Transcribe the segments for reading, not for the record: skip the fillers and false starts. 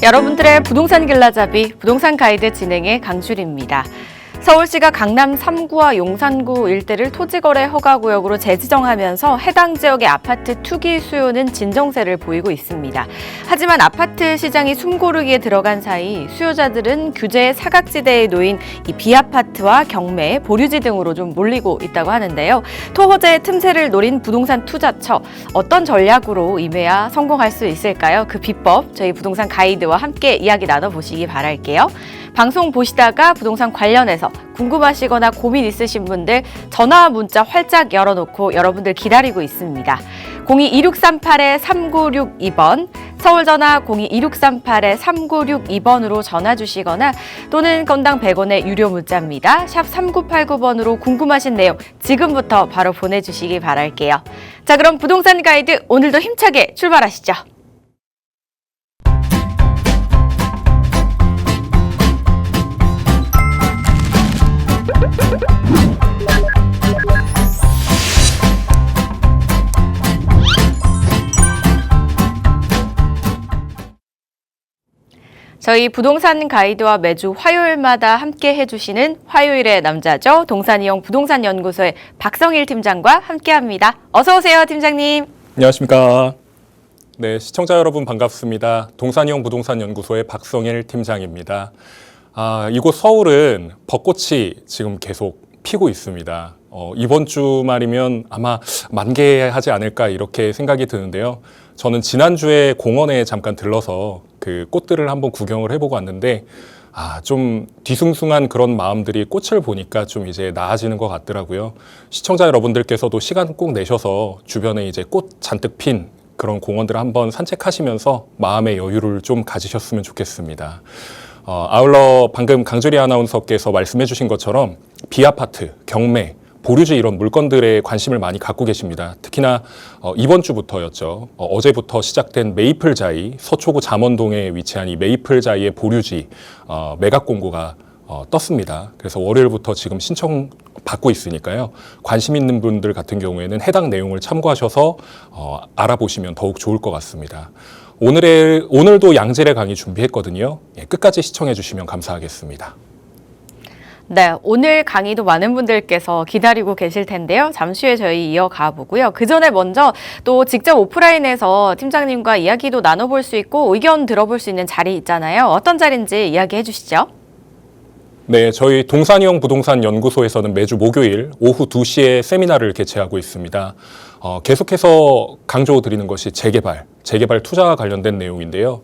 여러분들의 부동산 길라잡이 부동산 가이드 진행의 강주리입니다. 서울시가 강남 3구와 용산구 일대를 토지거래 허가구역으로 재지정하면서 해당 지역의 아파트 투기 수요는 진정세를 보이고 있습니다. 하지만 아파트 시장이 숨고르기에 들어간 사이 수요자들은 규제의 사각지대에 놓인 이 비아파트와 경매, 보류지 등으로 좀 몰리고 있다고 하는데요. 토호재의 틈새를 노린 부동산 투자처, 어떤 전략으로 임해야 성공할 수 있을까요? 그 비법 저희 부동산 가이드와 함께 이야기 나눠보시기 바랄게요. 방송 보시다가 부동산 관련해서 궁금하시거나 고민 있으신 분들 전화 문자 활짝 열어놓고 여러분들 기다리고 있습니다. 02-2638-3962번, 서울전화 02-2638-3962번으로 전화 주시거나 또는 건당 100원의 유료 문자입니다. 샵 3989번으로 궁금하신 내용 지금부터 바로 보내주시기 바랄게요. 자, 그럼 부동산 가이드 오늘도 힘차게 출발하시죠. 저희 부동산 가이드와 매주 화요일마다 함께 해주시는 화요일의 남자죠. 동산이용 부동산연구소의 박성일 팀장과 함께합니다. 어서 오세요, 팀장님. 안녕하십니까. 네, 시청자 여러분 반갑습니다. 동산이용 부동산연구소의 박성일 팀장입니다. 이곳 서울은 벚꽃이 지금 계속 피고 있습니다. 이번 주 말이면 아마 만개하지 않을까 이렇게 생각이 드는데요. 저는 지난주에 공원에 잠깐 들러서 그 꽃들을 한번 구경을 해보고 왔는데 좀 뒤숭숭한 그런 마음들이 꽃을 보니까 좀 이제 나아지는 것 같더라고요. 시청자 여러분들께서도 시간 꼭 내셔서 주변에 이제 꽃 잔뜩 핀 그런 공원들을 한번 산책하시면서 마음의 여유를 좀 가지셨으면 좋겠습니다. 아울러 방금 강주리 아나운서께서 말씀해 주신 것처럼 비아파트, 경매, 보류지 이런 물건들에 관심을 많이 갖고 계십니다. 특히나 이번 주부터였죠. 어제부터 시작된 메이플자이, 서초구 잠원동에 위치한 이 메이플자이의 보류지 매각 공고가 떴습니다. 그래서 월요일부터 지금 신청 받고 있으니까요. 관심 있는 분들 같은 경우에는 해당 내용을 참고하셔서 알아보시면 더욱 좋을 것 같습니다. 오늘도 양질의 강의 준비했거든요. 끝까지 시청해 주시면 감사하겠습니다. 네, 오늘 강의도 많은 분들께서 기다리고 계실 텐데요. 잠시 후에 저희 이어가 보고요. 그 전에 먼저 또 직접 오프라인에서 팀장님과 이야기도 나눠볼 수 있고 의견 들어볼 수 있는 자리 있잖아요. 어떤 자리인지 이야기해 주시죠. 네, 저희 동산이용 부동산 연구소에서는 매주 목요일 오후 2시에 세미나를 개최하고 있습니다. 계속해서 강조드리는 것이 재개발 투자와 관련된 내용인데요.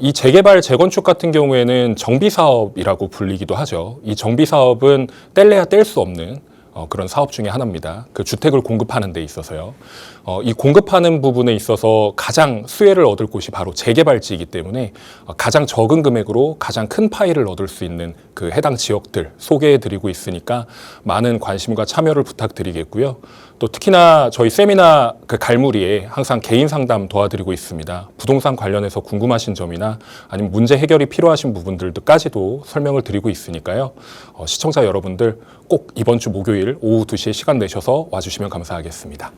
이 재개발, 재건축 같은 경우에는 정비사업이라고 불리기도 하죠. 이 정비사업은 뗄래야 뗄 수 없는 그런 사업 중에 하나입니다. 그 주택을 공급하는 데 있어서요. 이 공급하는 부분에 있어서 가장 수혜를 얻을 곳이 바로 재개발지이기 때문에 가장 적은 금액으로 가장 큰 파일을 얻을 수 있는 그 해당 지역들 소개해드리고 있으니까 많은 관심과 참여를 부탁드리겠고요. 또 특히나 저희 세미나 그 갈무리에 항상 개인 상담 도와드리고 있습니다. 부동산 관련해서 궁금하신 점이나 아니면 문제 해결이 필요하신 부분들까지도 설명을 드리고 있으니까요. 시청자 여러분들 꼭 이번 주 목요일 오후 2시에 시간 내셔서 와주시면 감사하겠습니다.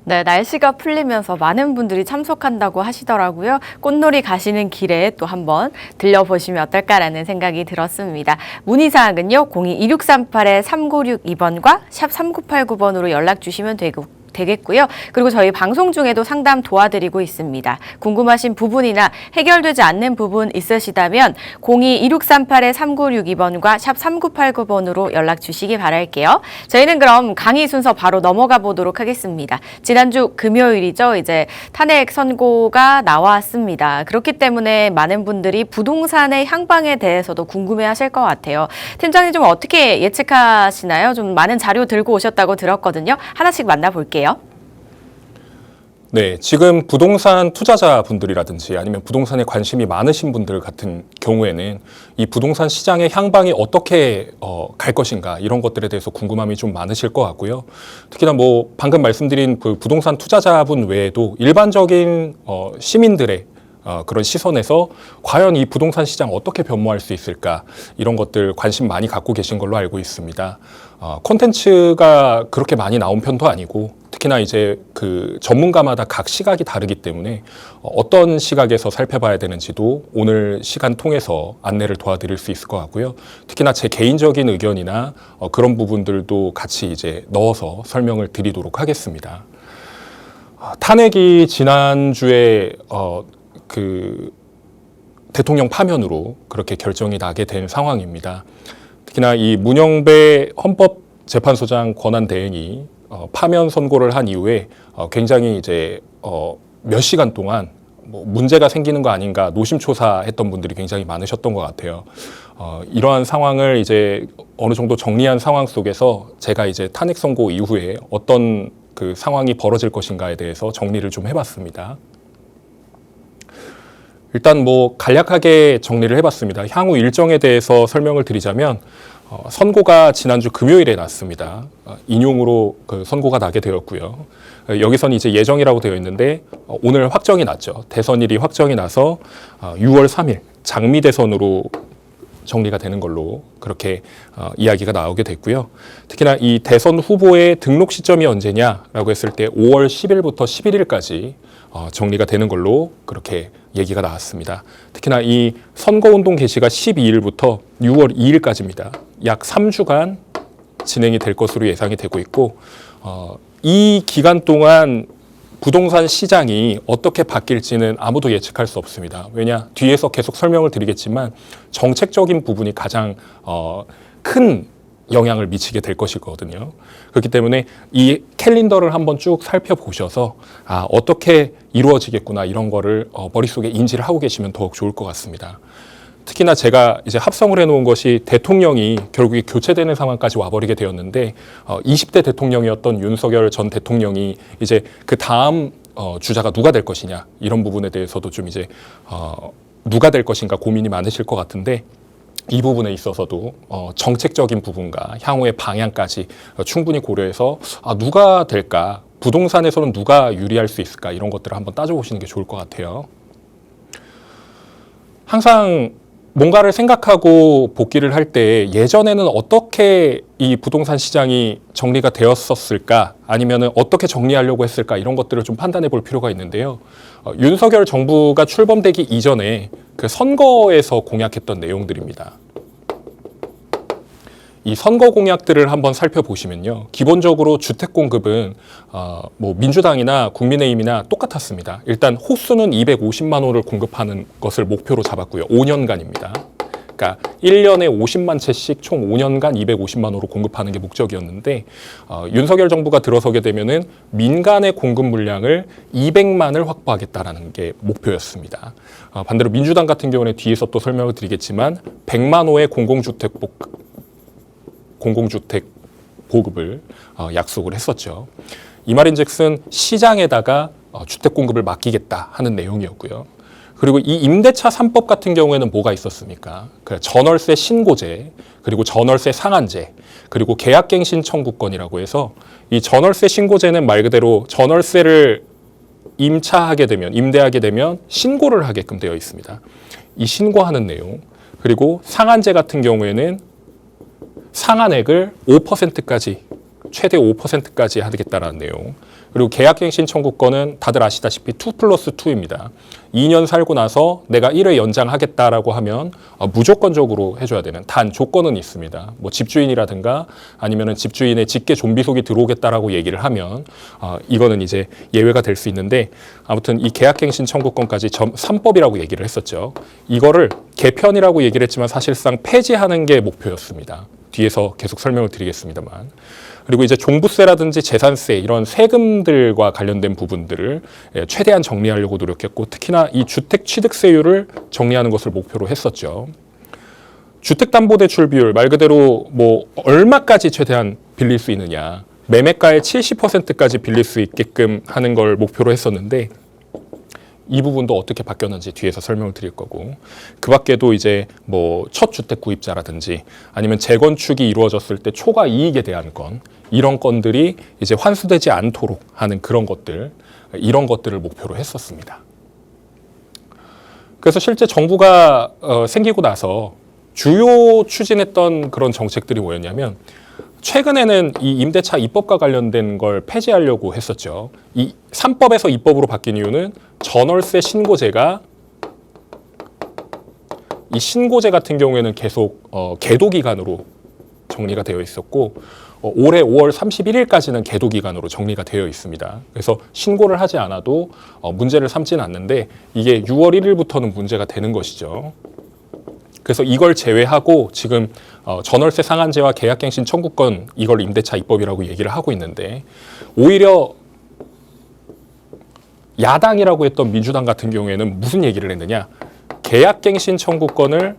네, 날씨가 풀리면서 많은 분들이 참석한다고 하시더라고요. 꽃놀이 가시는 길에 또 한번 들려보시면 어떨까라는 생각이 들었습니다. 문의사항은요, 02-2638-3962번과 샵 3989번으로 연락 주시면 되겠고요. 그리고 저희 방송 중에도 상담 도와드리고 있습니다. 궁금하신 부분이나 해결되지 않는 부분 있으시다면 02-2638-3962번과 샵 3989번으로 연락 주시기 바랄게요. 저희는 그럼 강의 순서 바로 넘어가 보도록 하겠습니다. 지난주 금요일이죠. 이제 탄핵 선고가 나왔습니다. 그렇기 때문에 많은 분들이 부동산의 향방에 대해서도 궁금해하실 것 같아요. 팀장님 좀 어떻게 예측하시나요? 좀 많은 자료 들고 오셨다고 들었거든요. 하나씩 만나볼게요. 네, 지금 부동산 투자자분들이라든지 아니면 부동산에 관심이 많으신 분들 같은 경우에는 이 부동산 시장의 향방이 어떻게 갈 것인가 이런 것들에 대해서 궁금함이 좀 많으실 것 같고요. 특히나 방금 말씀드린 그 부동산 투자자분 외에도 일반적인 시민들의 그런 시선에서 과연 이 부동산 시장 어떻게 변모할 수 있을까 이런 것들 관심 많이 갖고 계신 걸로 알고 있습니다. 콘텐츠가 그렇게 많이 나온 편도 아니고 특히나 이제 그 전문가마다 각 시각이 다르기 때문에 어떤 시각에서 살펴봐야 되는지도 오늘 시간 통해서 안내를 도와드릴 수 있을 것 같고요. 특히나 제 개인적인 의견이나 그런 부분들도 같이 이제 넣어서 설명을 드리도록 하겠습니다. 탄핵이 지난주에 그 대통령 파면으로 그렇게 결정이 나게 된 상황입니다. 특히나 이 문영배 헌법재판소장 권한대행이 파면 선고를 한 이후에 굉장히 이제 몇 시간 동안 뭐 문제가 생기는 거 아닌가 노심초사했던 분들이 굉장히 많으셨던 것 같아요. 이러한 상황을 이제 어느 정도 정리한 상황 속에서 제가 이제 탄핵 선고 이후에 어떤 그 상황이 벌어질 것인가에 대해서 정리를 좀 해봤습니다. 일단 뭐 간략하게 정리를 해봤습니다. 향후 일정에 대해서 설명을 드리자면 선고가 지난주 금요일에 났습니다. 인용으로 그 선고가 나게 되었고요. 여기서는 이제 예정이라고 되어 있는데 오늘 확정이 났죠. 대선일이 확정이 나서 6월 3일 장미 대선으로 정리가 되는 걸로 그렇게 이야기가 나오게 됐고요. 특히나 이 대선 후보의 등록 시점이 언제냐라고 했을 때 5월 10일부터 11일까지 정리가 되는 걸로 그렇게 얘기가 나왔습니다. 특히나 이 선거운동 개시가 12일부터 6월 2일까지입니다. 약 3주간 진행이 될 것으로 예상이 되고 있고 이 기간 동안 부동산 시장이 어떻게 바뀔지는 아무도 예측할 수 없습니다. 왜냐? 뒤에서 계속 설명을 드리겠지만 정책적인 부분이 가장 큰 영향을 미치게 될 것이거든요. 그렇기 때문에 이 캘린더를 한번 쭉 살펴보셔서 어떻게 이루어지겠구나 이런 거를 머릿속에 인지를 하고 계시면 더욱 좋을 것 같습니다. 특히나 제가 이제 합성을 해놓은 것이 대통령이 결국에 교체되는 상황까지 와버리게 되었는데 20대 대통령이었던 윤석열 전 대통령이 이제 그 다음 주자가 누가 될 것이냐 이런 부분에 대해서도 좀 이제 누가 될 것인가 고민이 많으실 것 같은데 이 부분에 있어서도 정책적인 부분과 향후의 방향까지 충분히 고려해서 누가 될까 부동산에서는 누가 유리할 수 있을까 이런 것들을 한번 따져보시는 게 좋을 것 같아요. 항상 뭔가를 생각하고 복귀를 할 때 예전에는 어떻게 이 부동산 시장이 정리가 되었었을까 아니면은 어떻게 정리하려고 했을까 이런 것들을 좀 판단해 볼 필요가 있는데요. 윤석열 정부가 출범되기 이전에 그 선거에서 공약했던 내용들입니다. 이 선거 공약들을 한번 살펴보시면요. 기본적으로 주택 공급은 뭐 민주당이나 국민의힘이나 똑같았습니다. 일단 호수는 250만 호를 공급하는 것을 목표로 잡았고요. 5년간입니다. 그러니까 1년에 50만 채씩 총 5년간 250만 호로 공급하는 게 목적이었는데 윤석열 정부가 들어서게 되면은 민간의 공급 물량을 200만을 확보하겠다라는 게 목표였습니다. 반대로 민주당 같은 경우는 뒤에서 또 설명을 드리겠지만 100만 호의 공공주택 보급을 약속을 했었죠. 이 말인즉슨 시장에다가 주택 공급을 맡기겠다 하는 내용이었고요. 그리고 이 임대차 3법 같은 경우에는 뭐가 있었습니까? 전월세 신고제, 그리고 전월세 상한제, 그리고 계약갱신 청구권이라고 해서 이 전월세 신고제는 말 그대로 전월세를 임차하게 되면, 임대하게 되면 신고를 하게끔 되어 있습니다. 이 신고하는 내용, 그리고 상한제 같은 경우에는 상한액을 5%까지 최대 5%까지 하겠다라는 내용. 그리고 계약갱신 청구권은 다들 아시다시피 2+2입니다. 2년 살고 나서 내가 1회 연장하겠다라고 하면 무조건적으로 해줘야 되는 단 조건은 있습니다. 뭐 집주인이라든가 아니면은 집주인의 직계 좀비속이 들어오겠다라고 얘기를 하면 이거는 이제 예외가 될 수 있는데 아무튼 이 계약갱신 청구권까지 3법이라고 얘기를 했었죠. 이거를 개편이라고 얘기를 했지만 사실상 폐지하는 게 목표였습니다. 뒤에서 계속 설명을 드리겠습니다만. 그리고 이제 종부세라든지 재산세 이런 세금들과 관련된 부분들을 최대한 정리하려고 노력했고 특히나 이 주택 취득세율을 정리하는 것을 목표로 했었죠. 주택담보대출 비율 말 그대로 뭐 얼마까지 최대한 빌릴 수 있느냐 매매가의 70%까지 빌릴 수 있게끔 하는 걸 목표로 했었는데 이 부분도 어떻게 바뀌었는지 뒤에서 설명을 드릴 거고 그 밖에도 이제 뭐 첫 주택 구입자라든지 아니면 재건축이 이루어졌을 때 초과 이익에 대한 건 이런 건들이 이제 환수되지 않도록 하는 그런 것들 이런 것들을 목표로 했었습니다. 그래서 실제 정부가 생기고 나서 주요 추진했던 그런 정책들이 뭐였냐면 최근에는 이 임대차 입법과 관련된 걸 폐지하려고 했었죠. 이 3법에서 입법으로 바뀐 이유는 전월세 신고제가 이 신고제 같은 경우에는 계속 계도 기간으로 정리가 되어 있었고 올해 5월 31일까지는 계도 기간으로 정리가 되어 있습니다. 그래서 신고를 하지 않아도 문제를 삼지는 않는데 이게 6월 1일부터는 문제가 되는 것이죠. 그래서 이걸 제외하고 지금 전월세 상한제와 계약갱신 청구권 이걸 임대차 입법이라고 얘기를 하고 있는데 오히려 야당이라고 했던 민주당 같은 경우에는 무슨 얘기를 했느냐. 계약갱신 청구권을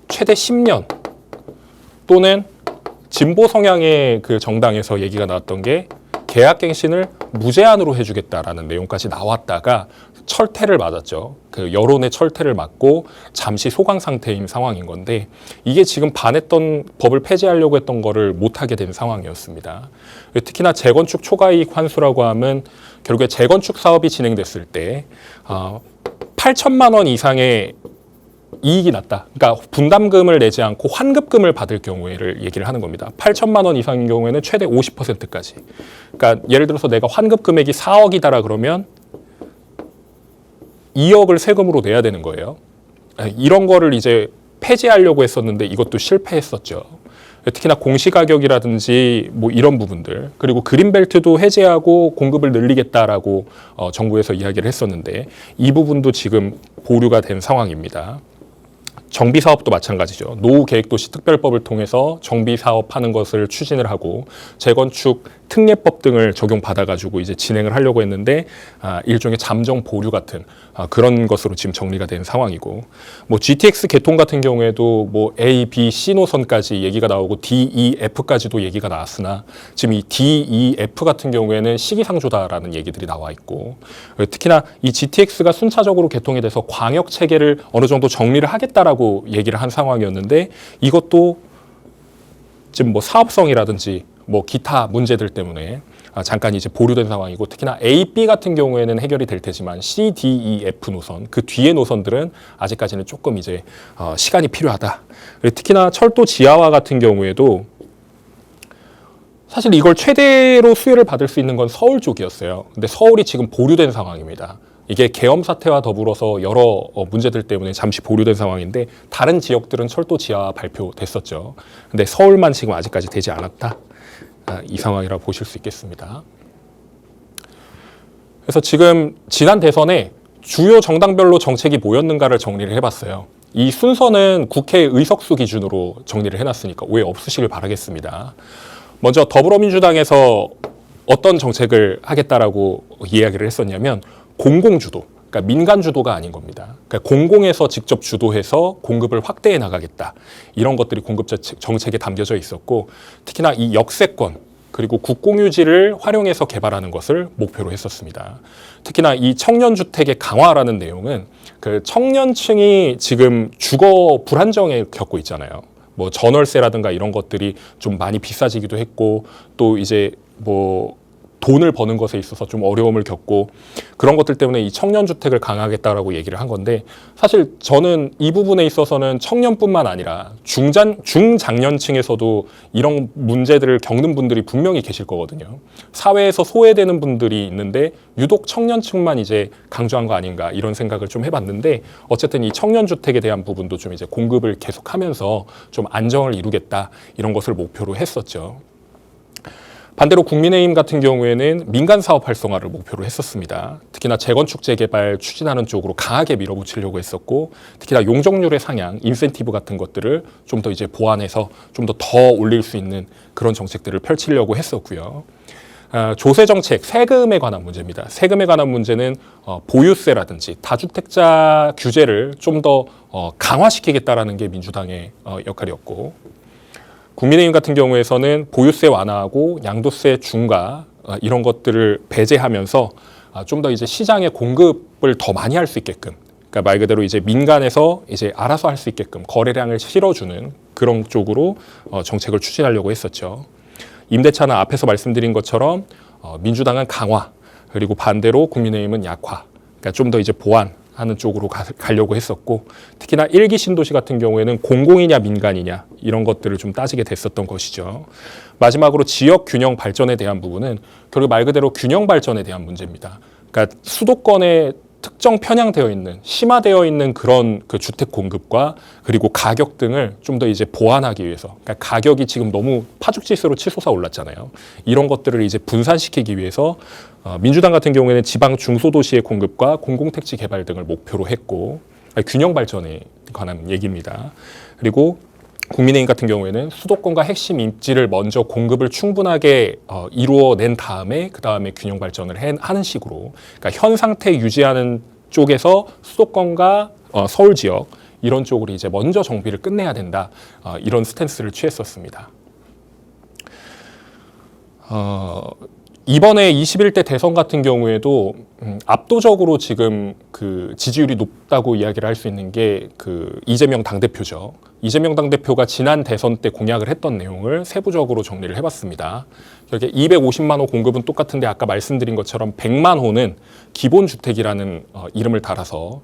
최대 10년 또는 진보 성향의 그 정당에서 얘기가 나왔던 게 계약갱신을 무제한으로 해주겠다라는 내용까지 나왔다가 철퇴를 맞았죠. 그 여론의 철퇴를 맞고 잠시 소강 상태인 상황인 건데 이게 지금 반했던 법을 폐지하려고 했던 거를 못하게 된 상황이었습니다. 특히나 재건축 초과이익 환수라고 하면 결국에 재건축 사업이 진행됐을 때 8천만 원 이상의 이익이 났다. 그러니까 분담금을 내지 않고 환급금을 받을 경우를 얘기를 하는 겁니다. 8천만 원 이상인 경우에는 최대 50%까지. 그러니까 예를 들어서 내가 환급 금액이 4억이다라 그러면 2억을 세금으로 내야 되는 거예요. 이런 거를 이제 폐지하려고 했었는데 이것도 실패했었죠. 특히나 공시가격이라든지 뭐 이런 부분들 그리고 그린벨트도 해제하고 공급을 늘리겠다라고 정부에서 이야기를 했었는데 이 부분도 지금 보류가 된 상황입니다. 정비사업도 마찬가지죠. 노후계획도시 특별법을 통해서 정비사업하는 것을 추진을 하고 재건축 특례법 등을 적용받아가지고 이제 진행을 하려고 했는데 일종의 잠정 보류 같은 그런 것으로 지금 정리가 된 상황이고 뭐 GTX 개통 같은 경우에도 뭐 A, B, C 노선까지 얘기가 나오고 D, E, F까지도 얘기가 나왔으나 지금 이 D, E, F 같은 경우에는 시기상조다라는 얘기들이 나와 있고 특히나 이 GTX가 순차적으로 개통이 돼서 광역 체계를 어느 정도 정리를 하겠다라고 얘기를 한 상황이었는데 이것도 지금 뭐 사업성이라든지 뭐 기타 문제들 때문에 잠깐 이제 보류된 상황이고 특히나 A, B 같은 경우에는 해결이 될 테지만 C, D, E, F 노선 그 뒤의 노선들은 아직까지는 조금 이제 시간이 필요하다. 특히나 철도 지하화 같은 경우에도 사실 이걸 최대로 수혜를 받을 수 있는 건 서울 쪽이었어요. 근데 서울이 지금 보류된 상황입니다. 이게 계엄 사태와 더불어서 여러 문제들 때문에 잠시 보류된 상황인데 다른 지역들은 철도 지하화 발표됐었죠. 근데 서울만 지금 아직까지 되지 않았다. 이 상황이라 보실 수 있겠습니다. 그래서 지금 지난 대선에 주요 정당별로 정책이 뭐였는가를 정리를 해봤어요. 이 순서는 국회 의석수 기준으로 정리를 해놨으니까 오해 없으시길 바라겠습니다. 먼저 더불어민주당에서 어떤 정책을 하겠다라고 이야기를 했었냐면 공공주도, 그러니까 민간 주도가 아닌 겁니다. 그러니까 공공에서 직접 주도해서 공급을 확대해 나가겠다. 이런 것들이 공급 정책에 담겨져 있었고 특히나 이 역세권 그리고 국공유지를 활용해서 개발하는 것을 목표로 했었습니다. 특히나 이 청년주택의 강화라는 내용은 그 청년층이 지금 주거 불안정에 겪고 있잖아요. 뭐 전월세라든가 이런 것들이 좀 많이 비싸지기도 했고 또 이제 뭐 돈을 버는 것에 있어서 좀 어려움을 겪고 그런 것들 때문에 이 청년주택을 강화하겠다라고 얘기를 한 건데 사실 저는 이 부분에 있어서는 청년뿐만 아니라 중장년층에서도 이런 문제들을 겪는 분들이 분명히 계실 거거든요. 사회에서 소외되는 분들이 있는데 유독 청년층만 이제 강조한 거 아닌가 이런 생각을 좀 해봤는데 어쨌든 이 청년주택에 대한 부분도 좀 이제 공급을 계속하면서 좀 안정을 이루겠다 이런 것을 목표로 했었죠. 반대로 국민의힘 같은 경우에는 민간 사업 활성화를 목표로 했었습니다. 특히나 재건축 재개발 추진하는 쪽으로 강하게 밀어붙이려고 했었고 특히나 용적률의 상향, 인센티브 같은 것들을 좀 더 이제 보완해서 좀 더 올릴 수 있는 그런 정책들을 펼치려고 했었고요. 조세 정책, 세금에 관한 문제입니다. 세금에 관한 문제는 보유세라든지 다주택자 규제를 좀 더 강화시키겠다라는 게 민주당의 역할이었고 국민의힘 같은 경우에서는 보유세 완화하고 양도세 중과 이런 것들을 배제하면서 좀 더 이제 시장의 공급을 더 많이 할 수 있게끔, 그러니까 말 그대로 이제 민간에서 이제 알아서 할 수 있게끔 거래량을 실어주는 그런 쪽으로 정책을 추진하려고 했었죠. 임대차는 앞에서 말씀드린 것처럼 민주당은 강화, 그리고 반대로 국민의힘은 약화, 그러니까 좀 더 이제 보완 하는 쪽으로 가려고 했었고, 특히나 1기 신도시 같은 경우에는 공공이냐 민간이냐 이런 것들을 좀 따지게 됐었던 것이죠. 마지막으로 지역 균형 발전에 대한 부분은 결국 말 그대로 균형 발전에 대한 문제입니다. 그러니까 수도권에 특정 편향되어 있는, 심화되어 있는 그런 그 주택 공급과 그리고 가격 등을 좀 더 이제 보완하기 위해서, 그러니까 가격이 지금 너무 파죽지세로 치솟아 올랐잖아요. 이런 것들을 이제 분산시키기 위해서 민주당 같은 경우에는 지방 중소도시의 공급과 공공택지 개발 등을 목표로 했고, 균형 발전에 관한 얘기입니다. 그리고 국민의힘 같은 경우에는 수도권과 핵심 입지를 먼저 공급을 충분하게 이루어낸 다음에 그 다음에 균형 발전을 하는 식으로, 그러니까 현 상태 유지하는 쪽에서 수도권과 서울 지역 이런 쪽으로 이제 먼저 정비를 끝내야 된다, 이런 스탠스를 취했었습니다. 이번에 21대 대선 같은 경우에도 압도적으로 지금 그 지지율이 높다고 이야기를 할 수 있는 게 그 이재명 당대표죠. 이재명 당대표가 지난 대선 때 공약을 했던 내용을 세부적으로 정리를 해봤습니다. 여기 250만 호 공급은 똑같은데 아까 말씀드린 것처럼 100만 호는 기본주택이라는 이름을 달아서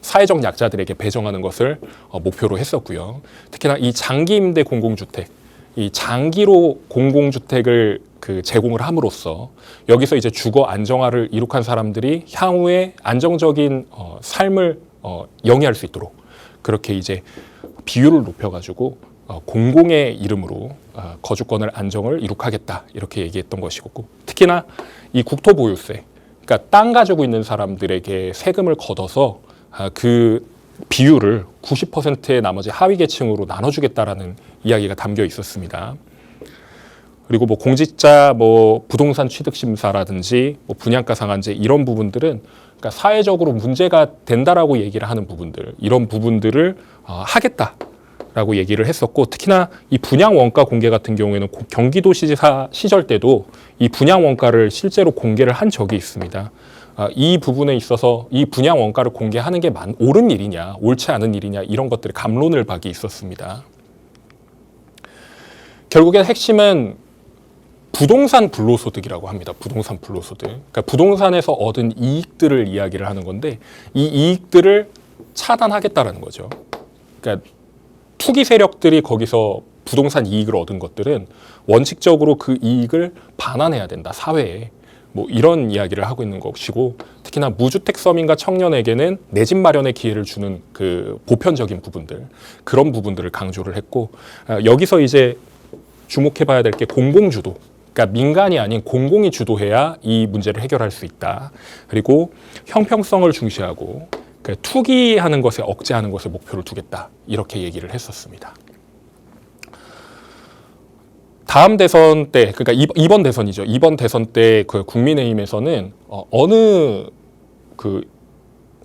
사회적 약자들에게 배정하는 것을 목표로 했었고요. 특히나 이 장기 임대 공공주택, 이 장기로 공공주택을 그 제공을 함으로써 여기서 이제 주거 안정화를 이룩한 사람들이 향후에 안정적인 삶을 영위할 수 있도록 그렇게 이제 비율을 높여가지고 공공의 이름으로 거주권을 안정을 이룩하겠다 이렇게 얘기했던 것이고, 특히나 이 국토보유세, 그러니까 땅 가지고 있는 사람들에게 세금을 걷어서 그 비율을 90%의 나머지 하위 계층으로 나눠주겠다라는 이야기가 담겨 있었습니다. 그리고 뭐 공직자 뭐 부동산 취득 심사라든지 뭐 분양가 상한제 이런 부분들은 그러니까 사회적으로 문제가 된다라고 얘기를 하는 부분들, 이런 부분들을 하겠다라고 얘기를 했었고, 특히나 이 분양 원가 공개 같은 경우에는 경기도지사 시절 때도 이 분양 원가를 실제로 공개를 한 적이 있습니다. 이 부분에 있어서 이 분양 원가를 공개하는 게 옳은 일이냐, 옳지 않은 일이냐 이런 것들이 갑론을 박이 있었습니다. 결국엔 핵심은 부동산 불로소득이라고 합니다. 부동산 불로소득. 그러니까 부동산에서 얻은 이익들을 이야기를 하는 건데, 이 이익들을 차단하겠다라는 거죠. 그러니까 투기 세력들이 거기서 부동산 이익을 얻은 것들은 원칙적으로 그 이익을 반환해야 된다, 사회에. 뭐 이런 이야기를 하고 있는 것이고, 특히나 무주택 서민과 청년에게는 내 집 마련의 기회를 주는 그 보편적인 부분들, 그런 부분들을 강조를 했고, 여기서 이제 주목해봐야 될 게 공공주도, 그러니까 민간이 아닌 공공이 주도해야 이 문제를 해결할 수 있다. 그리고 형평성을 중시하고 그러니까 투기하는 것에 억제하는 것을 목표를 두겠다, 이렇게 얘기를 했었습니다. 다음 대선 때, 그러니까 이번 대선이죠. 이번 대선 때 그 국민의힘에서는 어느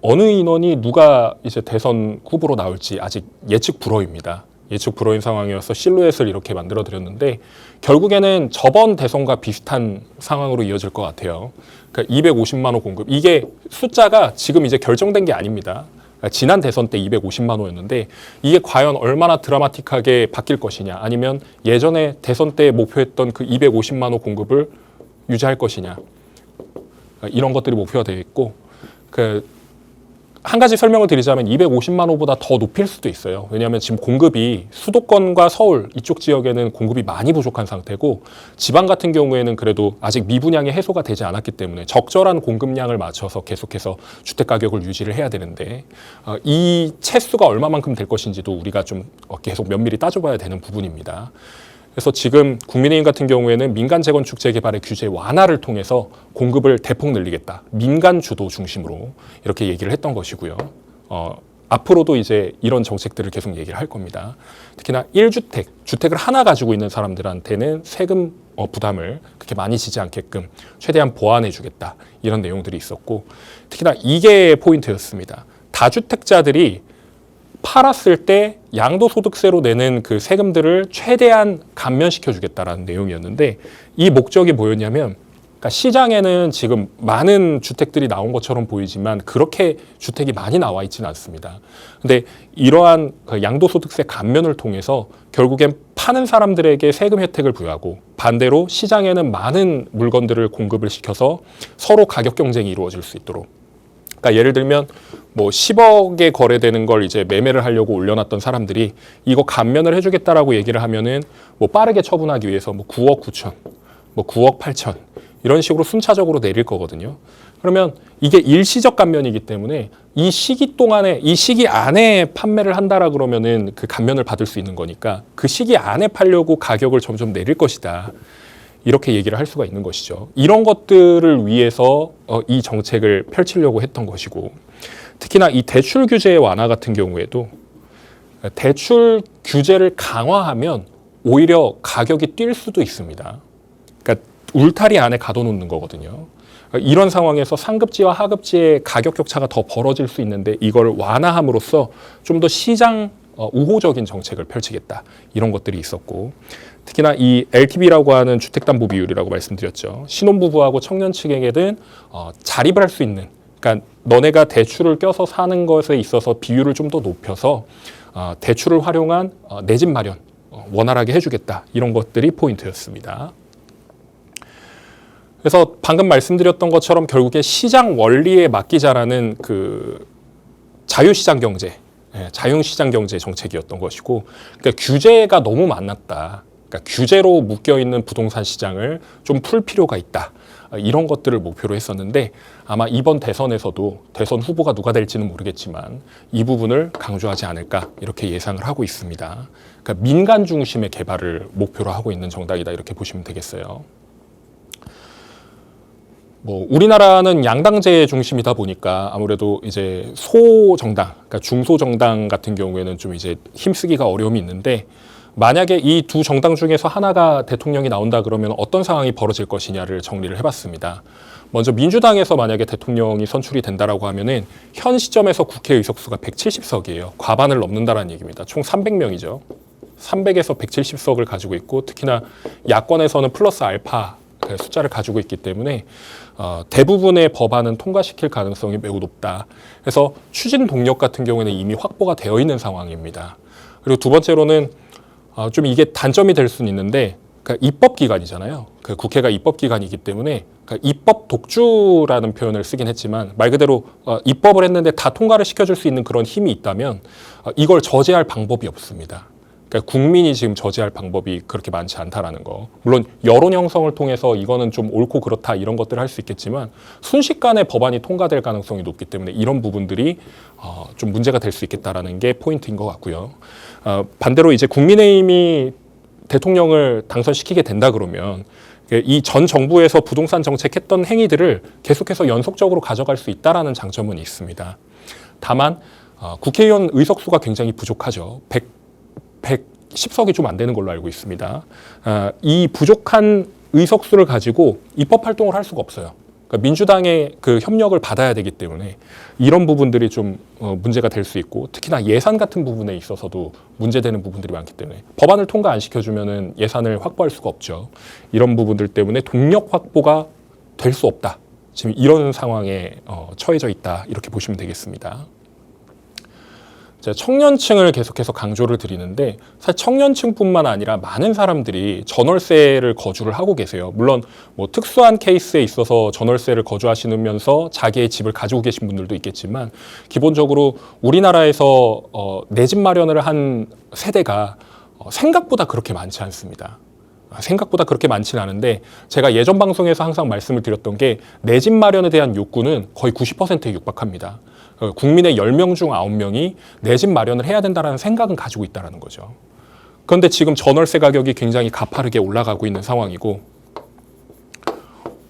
인원이 누가 이제 대선 후보로 나올지 아직 예측 불허입니다. 예측 불허인 상황이어서 실루엣을 이렇게 만들어 드렸는데, 결국에는 저번 대선과 비슷한 상황으로 이어질 것 같아요. 그러니까 250만 호 공급, 이게 숫자가 지금 이제 결정된 게 아닙니다. 그러니까 지난 대선 때 250만 호였는데 이게 과연 얼마나 드라마틱하게 바뀔 것이냐, 아니면 예전에 대선 때 목표했던 그 250만 호 공급을 유지할 것이냐, 이런 것들이 목표가 되어 있고, 한 가지 설명을 드리자면 250만 호보다 더 높일 수도 있어요. 왜냐하면 지금 공급이 수도권과 서울 이쪽 지역에는 공급이 많이 부족한 상태고, 지방 같은 경우에는 그래도 아직 미분양이 해소가 되지 않았기 때문에 적절한 공급량을 맞춰서 계속해서 주택 가격을 유지를 해야 되는데, 이 채수가 얼마만큼 될 것인지도 우리가 좀 계속 면밀히 따져봐야 되는 부분입니다. 그래서 지금 국민의힘 같은 경우에는 민간 재건축 재개발의 규제 완화를 통해서 공급을 대폭 늘리겠다, 민간 주도 중심으로 이렇게 얘기를 했던 것이고요. 앞으로도 이제 이런 정책들을 계속 얘기를 할 겁니다. 특히나 1주택, 주택을 하나 가지고 있는 사람들한테는 세금 부담을 그렇게 많이 지지 않게끔 최대한 보완해 주겠다, 이런 내용들이 있었고, 특히나 이게 포인트였습니다. 다주택자들이 팔았을 때 양도소득세로 내는 그 세금들을 최대한 감면시켜 주겠다라는 내용이었는데, 이 목적이 뭐였냐면, 그러니까 시장에는 지금 많은 주택들이 나온 것처럼 보이지만 그렇게 주택이 많이 나와 있지는 않습니다. 근데 이러한 그 양도소득세 감면을 통해서 결국엔 파는 사람들에게 세금 혜택을 부여하고, 반대로 시장에는 많은 물건들을 공급을 시켜서 서로 가격 경쟁이 이루어질 수 있도록, 그러니까 예를 들면 뭐 10억에 거래되는 걸 이제 매매를 하려고 올려놨던 사람들이 이거 감면을 해주겠다라고 얘기를 하면은 뭐 빠르게 처분하기 위해서 뭐 9억 9천, 뭐 9억 8천 이런 식으로 순차적으로 내릴 거거든요. 그러면 이게 일시적 감면이기 때문에 이 시기 동안에 이 시기 안에 판매를 한다라 그러면은 그 감면을 받을 수 있는 거니까 그 시기 안에 팔려고 가격을 점점 내릴 것이다. 이렇게 얘기를 할 수가 있는 것이죠. 이런 것들을 위해서 이 정책을 펼치려고 했던 것이고, 특히나 이 대출 규제의 완화 같은 경우에도 대출 규제를 강화하면 오히려 가격이 뛸 수도 있습니다. 그러니까 울타리 안에 가둬놓는 거거든요. 이런 상황에서 상급지와 하급지의 가격 격차가 더 벌어질 수 있는데 이걸 완화함으로써 좀 더 시장 우호적인 정책을 펼치겠다. 이런 것들이 있었고, 특히나 이 LTV라고 하는 주택담보 비율이라고 말씀드렸죠. 신혼부부하고 청년 층에게는 자립을 할 수 있는, 그러니까 너네가 대출을 껴서 사는 것에 있어서 비율을 좀 더 높여서 대출을 활용한 내 집 마련 원활하게 해주겠다. 이런 것들이 포인트였습니다. 그래서 방금 말씀드렸던 것처럼 결국에 시장 원리에 맡기자라는 그 자유시장 경제, 자유시장 경제 정책이었던 것이고, 그러니까 규제가 너무 많았다. 그러니까 규제로 묶여 있는 부동산 시장을 좀 풀 필요가 있다. 이런 것들을 목표로 했었는데 아마 이번 대선에서도 대선 후보가 누가 될지는 모르겠지만 이 부분을 강조하지 않을까 이렇게 예상을 하고 있습니다. 그러니까 민간 중심의 개발을 목표로 하고 있는 정당이다 이렇게 보시면 되겠어요. 뭐 우리나라는 양당제 중심이다 보니까 아무래도 이제 소정당, 그러니까 중소정당 같은 경우에는 좀 이제 힘쓰기가 어려움이 있는데, 만약에 이 두 정당 중에서 하나가 대통령이 나온다 그러면 어떤 상황이 벌어질 것이냐를 정리를 해봤습니다. 먼저 민주당에서 만약에 대통령이 선출이 된다라고 하면은 현 시점에서 국회 의석수가 170석이에요. 과반을 넘는다라는 얘기입니다. 총 300명이죠. 300에서 170석을 가지고 있고, 특히나 야권에서는 플러스 알파 숫자를 가지고 있기 때문에 대부분의 법안은 통과시킬 가능성이 매우 높다. 그래서 추진 동력 같은 경우에는 이미 확보가 되어 있는 상황입니다. 그리고 두 번째로는 좀 이게 단점이 될 수는 있는데, 그러니까 입법기관이잖아요. 그 국회가 입법기관이기 때문에 그러니까 입법 독주라는 표현을 쓰긴 했지만 말 그대로 입법을 했는데 다 통과를 시켜줄 수 있는 그런 힘이 있다면 이걸 저지할 방법이 없습니다. 그러니까 국민이 지금 저지할 방법이 그렇게 많지 않다라는 거. 물론 여론 형성을 통해서 이거는 좀 옳고 그렇다 이런 것들을 할 수 있겠지만 순식간에 법안이 통과될 가능성이 높기 때문에 이런 부분들이 좀 문제가 될 수 있겠다라는 게 포인트인 것 같고요. 반대로 이제 국민의힘이 대통령을 당선시키게 된다 그러면 이 전 정부에서 부동산 정책했던 행위들을 계속해서 연속적으로 가져갈 수 있다라는 장점은 있습니다. 다만 국회의원 의석수가 굉장히 부족하죠. 110석이 좀 안 되는 걸로 알고 있습니다. 이 부족한 의석수를 가지고 입법 활동을 할 수가 없어요. 그러니까 민주당의 그 협력을 받아야 되기 때문에 이런 부분들이 좀 문제가 될 수 있고, 특히나 예산 같은 부분에 있어서도 문제되는 부분들이 많기 때문에 법안을 통과 안 시켜주면은 예산을 확보할 수가 없죠. 이런 부분들 때문에 동력 확보가 될 수 없다. 지금 이런 상황에 처해져 있다. 이렇게 보시면 되겠습니다. 청년층을 계속해서 강조를 드리는데, 사실 청년층뿐만 아니라 많은 사람들이 전월세를 거주를 하고 계세요. 물론 뭐 특수한 케이스에 있어서 전월세를 거주하시면서 자기의 집을 가지고 계신 분들도 있겠지만, 기본적으로 우리나라에서 내 집 마련을 한 세대가 생각보다 그렇게 많지 않습니다. 생각보다 그렇게 많지는 않은데, 제가 예전 방송에서 항상 말씀을 드렸던 게 내 집 마련에 대한 욕구는 거의 90%에 육박합니다. 국민의 10명 중 9명이 내 집 마련을 해야 된다는 생각은 가지고 있다는 거죠. 그런데 지금 전월세 가격이 굉장히 가파르게 올라가고 있는 상황이고,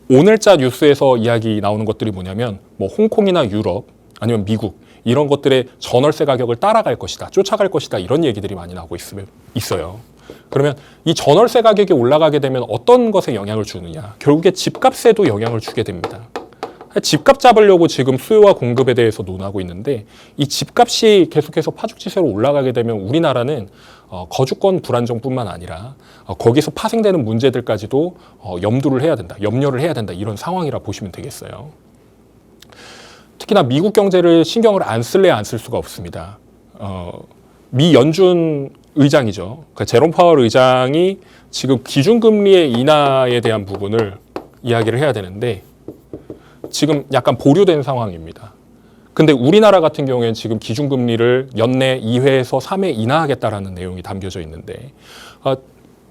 오늘자 뉴스에서 이야기 나오는 것들이 뭐냐면 뭐 홍콩이나 유럽 아니면 미국 이런 것들의 전월세 가격을 따라갈 것이다, 쫓아갈 것이다, 이런 얘기들이 많이 나오고 있어요. 그러면 이 전월세 가격이 올라가게 되면 어떤 것에 영향을 주느냐, 결국에 집값에도 영향을 주게 됩니다. 집값 잡으려고 지금 수요와 공급에 대해서 논하고 있는데, 이 집값이 계속해서 파죽지세로 올라가게 되면 우리나라는 거주권 불안정뿐만 아니라 거기서 파생되는 문제들까지도 염려를 해야 된다, 이런 상황이라 보시면 되겠어요. 특히나 미국 경제를 신경을 안 쓸래 안 쓸 수가 없습니다. 미 연준 의장이죠. 그러니까 제롬 파월 의장이 지금 기준금리의 인하에 대한 부분을 이야기를 해야 되는데 지금 약간 보류된 상황입니다. 근데 우리나라 같은 경우에는 지금 기준금리를 연내 2회에서 3회 인하하겠다라는 내용이 담겨져 있는데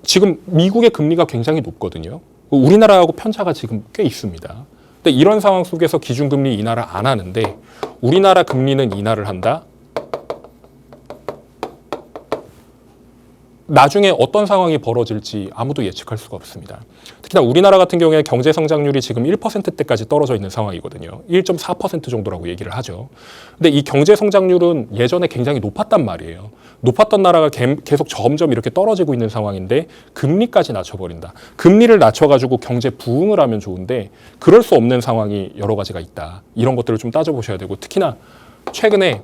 지금 미국의 금리가 굉장히 높거든요. 우리나라하고 편차가 지금 꽤 있습니다. 근데 이런 상황 속에서 기준금리 인하를 안 하는데 우리나라 금리는 인하를 한다. 나중에 어떤 상황이 벌어질지 아무도 예측할 수가 없습니다. 특히나 우리나라 같은 경우에 경제 성장률이 지금 1%대까지 떨어져 있는 상황이거든요. 1.4% 정도라고 얘기를 하죠. 근데 이 경제 성장률은 예전에 굉장히 높았단 말이에요. 높았던 나라가 계속 점점 이렇게 떨어지고 있는 상황인데 금리까지 낮춰버린다. 금리를 낮춰가지고 경제 부흥을 하면 좋은데 그럴 수 없는 상황이 여러 가지가 있다. 이런 것들을 좀 따져보셔야 되고 특히나 최근에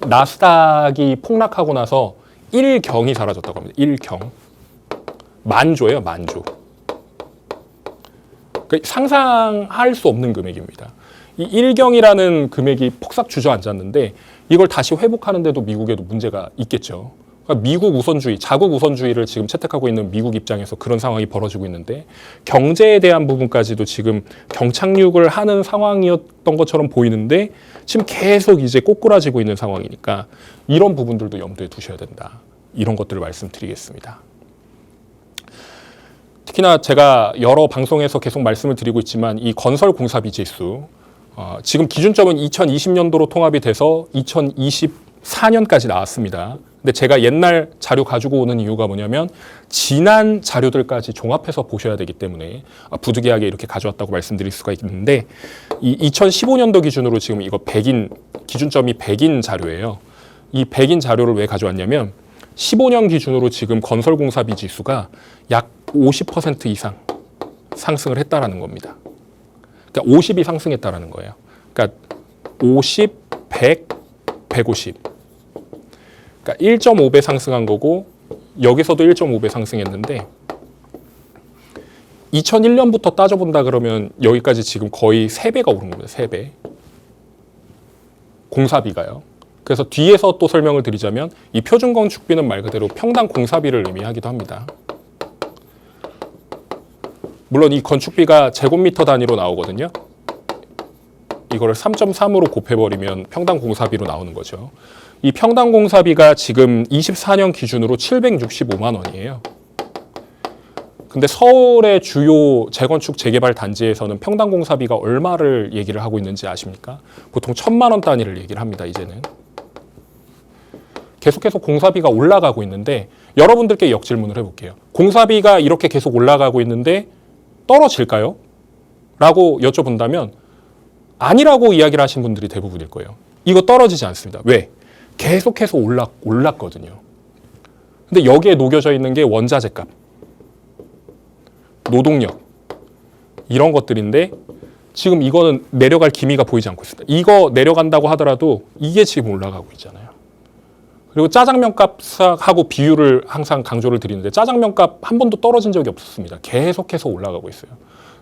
나스닥이 폭락하고 나서 1경이 사라졌다고 합니다. 1경. 만조예요, 만조. 그러니까 상상할 수 없는 금액입니다. 이 1경이라는 금액이 폭삭 주저앉았는데 이걸 다시 회복하는데도 미국에도 문제가 있겠죠. 그러니까 미국 우선주의, 자국 우선주의를 지금 채택하고 있는 미국 입장에서 그런 상황이 벌어지고 있는데 경제에 대한 부분까지도 지금 경착륙을 하는 상황이었던 것처럼 보이는데 지금 계속 이제 꼬꾸라지고 있는 상황이니까 이런 부분들도 염두에 두셔야 된다. 이런 것들을 말씀드리겠습니다. 특히나 제가 여러 방송에서 계속 말씀을 드리고 있지만 이 건설공사비 지수 지금 기준점은 2020년도로 통합이 돼서 2024년까지 나왔습니다. 근데 제가 옛날 자료 가지고 오는 이유가 뭐냐면 지난 자료들까지 종합해서 보셔야 되기 때문에 부득이하게 이렇게 가져왔다고 말씀드릴 수가 있는데 이 2015년도 기준으로 지금 이거 100인 기준점이 100인 자료예요. 이 100인 자료를 왜 가져왔냐면 15년 기준으로 지금 건설공사비 지수가 약 50% 이상 상승을 했다라는 겁니다. 그러니까 50이 상승했다라는 거예요. 그러니까 50, 100, 150. 그러니까 1.5배 상승한 거고 여기서도 1.5배 상승했는데 2001년부터 따져본다 그러면 여기까지 지금 거의 3배가 오른 겁니다. 3배. 공사비가요. 그래서 뒤에서 또 설명을 드리자면 이 표준건축비는 말 그대로 평당 공사비를 의미하기도 합니다. 물론 이 건축비가 제곱미터 단위로 나오거든요. 이거를 3.3으로 곱해버리면 평당 공사비로 나오는 거죠. 이 평당 공사비가 지금 24년 기준으로 765만 원이에요. 근데 서울의 주요 재건축 재개발 단지에서는 평당 공사비가 얼마를 얘기를 하고 있는지 아십니까? 보통 1,000만 원 단위를 얘기를 합니다. 이제는. 계속해서 공사비가 올라가고 있는데 여러분들께 역질문을 해볼게요. 공사비가 이렇게 계속 올라가고 있는데 떨어질까요? 라고 여쭤본다면 아니라고 이야기를 하신 분들이 대부분일 거예요. 이거 떨어지지 않습니다. 왜? 계속해서 올랐거든요. 근데 여기에 녹여져 있는 게 원자재 값, 노동력 이런 것들인데 지금 이거는 내려갈 기미가 보이지 않고 있습니다. 이거 내려간다고 하더라도 이게 지금 올라가고 있잖아요. 그리고 짜장면 값하고 비율을 항상 강조를 드리는데 짜장면 값 한 번도 떨어진 적이 없었습니다. 계속해서 올라가고 있어요.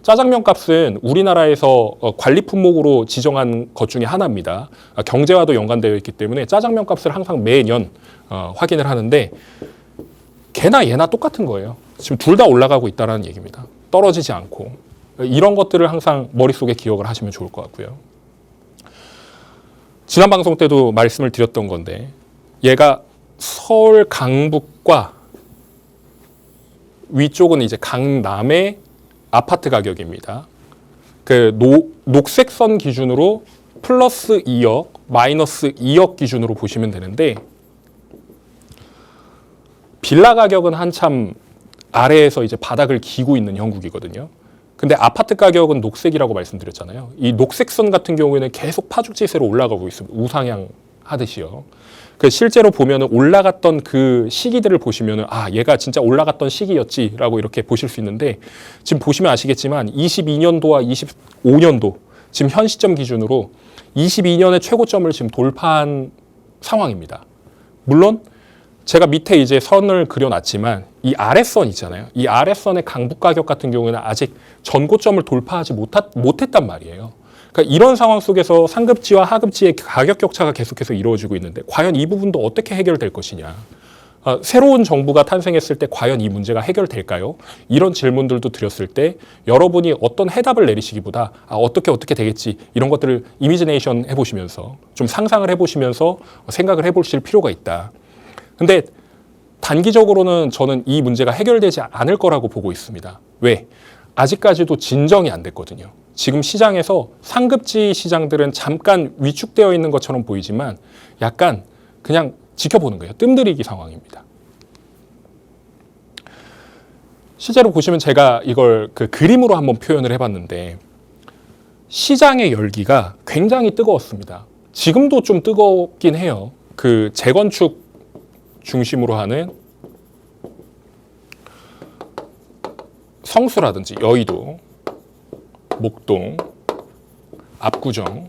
짜장면 값은 우리나라에서 관리 품목으로 지정한 것 중에 하나입니다. 경제와도 연관되어 있기 때문에 짜장면 값을 항상 매년 확인을 하는데 걔나 얘나 똑같은 거예요. 지금 둘 다 올라가고 있다는 얘기입니다. 떨어지지 않고. 이런 것들을 항상 머릿속에 기억을 하시면 좋을 것 같고요. 지난 방송 때도 말씀을 드렸던 건데 얘가 서울 강북과 위쪽은 이제 강남의 아파트 가격입니다. 그 녹색선 기준으로 플러스 2억, 마이너스 2억 기준으로 보시면 되는데 빌라 가격은 한참 아래에서 이제 바닥을 기고 있는 형국이거든요. 근데 아파트 가격은 녹색이라고 말씀드렸잖아요. 이 녹색선 같은 경우에는 계속 파죽지세로 올라가고 있습니다. 우상향 하듯이요. 그 실제로 보면은 올라갔던 그 시기들을 보시면은 아 얘가 진짜 올라갔던 시기였지라고 이렇게 보실 수 있는데 지금 보시면 아시겠지만 22년도와 25년도 지금 현 시점 기준으로 22년의 최고점을 지금 돌파한 상황입니다. 물론 제가 밑에 이제 선을 그려놨지만 이 아랫선 있잖아요. 이 아랫선의 강북 가격 같은 경우에는 아직 전고점을 돌파하지 못했단 말이에요. 그러니까 이런 상황 속에서 상급지와 하급지의 가격 격차가 계속해서 이루어지고 있는데 과연 이 부분도 어떻게 해결될 것이냐. 새로운 정부가 탄생했을 때 과연 이 문제가 해결될까요? 이런 질문들도 드렸을 때 여러분이 어떤 해답을 내리시기보다 어떻게 되겠지 이런 것들을 이미지네이션 해보시면서 좀 상상을 해보시면서 생각을 해보실 필요가 있다. 근데 단기적으로는 저는 이 문제가 해결되지 않을 거라고 보고 있습니다. 왜? 아직까지도 진정이 안 됐거든요. 지금 시장에서 상급지 시장들은 잠깐 위축되어 있는 것처럼 보이지만 약간 그냥 지켜보는 거예요. 뜸들이기 상황입니다. 실제로 보시면 제가 이걸 그 그림으로 한번 표현을 해봤는데 시장의 열기가 굉장히 뜨거웠습니다. 지금도 좀 뜨겁긴 해요. 그 재건축 중심으로 하는 성수라든지 여의도, 목동, 압구정,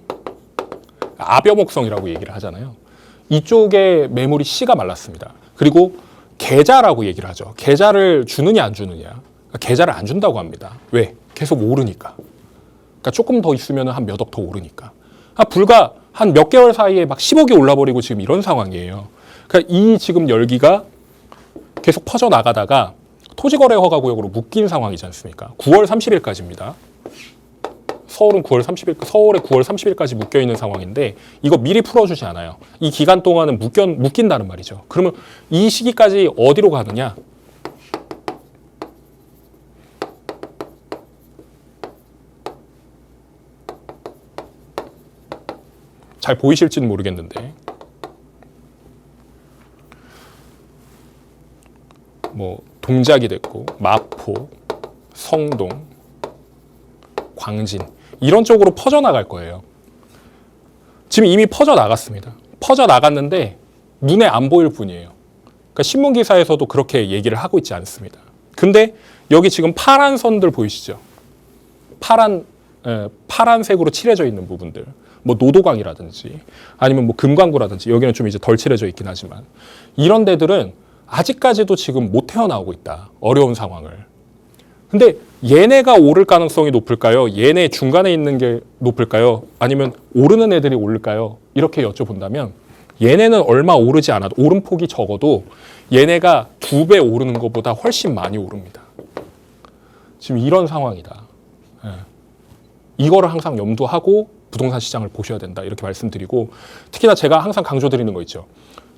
아벼목성이라고 얘기를 하잖아요. 이쪽에 매물이 씨가 말랐습니다. 그리고 계좌라고 얘기를 하죠. 계좌를 주느냐 안 주느냐. 계좌를 안 준다고 합니다. 왜? 계속 오르니까. 그러니까 조금 더 있으면 한 몇 억 더 오르니까. 불과 한 몇 개월 사이에 막 10억이 올라버리고 지금 이런 상황이에요. 그러니까 이 지금 열기가 계속 퍼져나가다가 토지거래허가구역으로 묶인 상황이지 않습니까? 9월 30일까지입니다. 서울에 9월 30일까지 묶여있는 상황인데 이거 미리 풀어주지 않아요. 이 기간 동안은 묶인다는 말이죠. 그러면 이 시기까지 어디로 가느냐? 잘 보이실지는 모르겠는데 뭐 동작이 됐고 마포, 성동, 광진 이런 쪽으로 퍼져나갈 거예요. 지금 이미 퍼져나갔습니다. 퍼져나갔는데 눈에 안 보일 뿐이에요. 그러니까 신문기사에서도 그렇게 얘기를 하고 있지 않습니다. 근데 여기 지금 파란 선들 보이시죠? 파란색으로 칠해져 있는 부분들. 뭐 노도강이라든지 아니면 뭐 금강구라든지 여기는 좀 이제 덜 칠해져 있긴 하지만 이런 데들은 아직까지도 지금 못 태어나오고 있다. 어려운 상황을. 근데 얘네가 오를 가능성이 높을까요? 얘네 중간에 있는 게 높을까요? 아니면 오르는 애들이 오를까요? 이렇게 여쭤본다면 얘네는 얼마 오르지 않아도 오름폭이 적어도 얘네가 2배 오르는 것보다 훨씬 많이 오릅니다. 지금 이런 상황이다. 이거를 항상 염두하고 부동산 시장을 보셔야 된다. 이렇게 말씀드리고 특히나 제가 항상 강조드리는 거 있죠.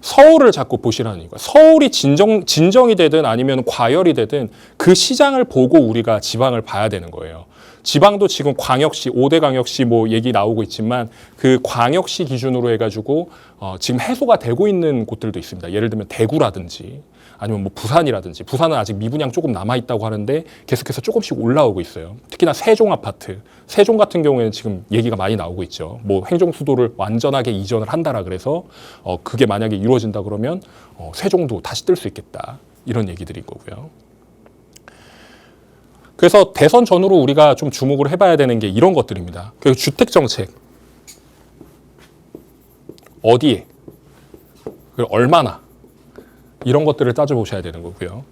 서울을 자꾸 보시라는 이유가 서울이 진정이 되든 아니면 과열이 되든 그 시장을 보고 우리가 지방을 봐야 되는 거예요. 지방도 지금 광역시, 5대 광역시 뭐 얘기 나오고 있지만 그 광역시 기준으로 해가지고 지금 해소가 되고 있는 곳들도 있습니다. 예를 들면 대구라든지 아니면 뭐 부산이라든지 부산은 아직 미분양 조금 남아있다고 하는데 계속해서 조금씩 올라오고 있어요. 특히나 세종 아파트, 세종 같은 경우에는 지금 얘기가 많이 나오고 있죠. 뭐 행정수도를 완전하게 이전을 한다라 그래서 그게 만약에 이루어진다 그러면 세종도 다시 뜰 수 있겠다. 이런 얘기들인 거고요. 그래서 대선 전후로 우리가 좀 주목을 해봐야 되는 게 이런 것들입니다. 그리고 주택정책. 어디에? 그리고 얼마나? 이런 것들을 따져보셔야 되는 거고요.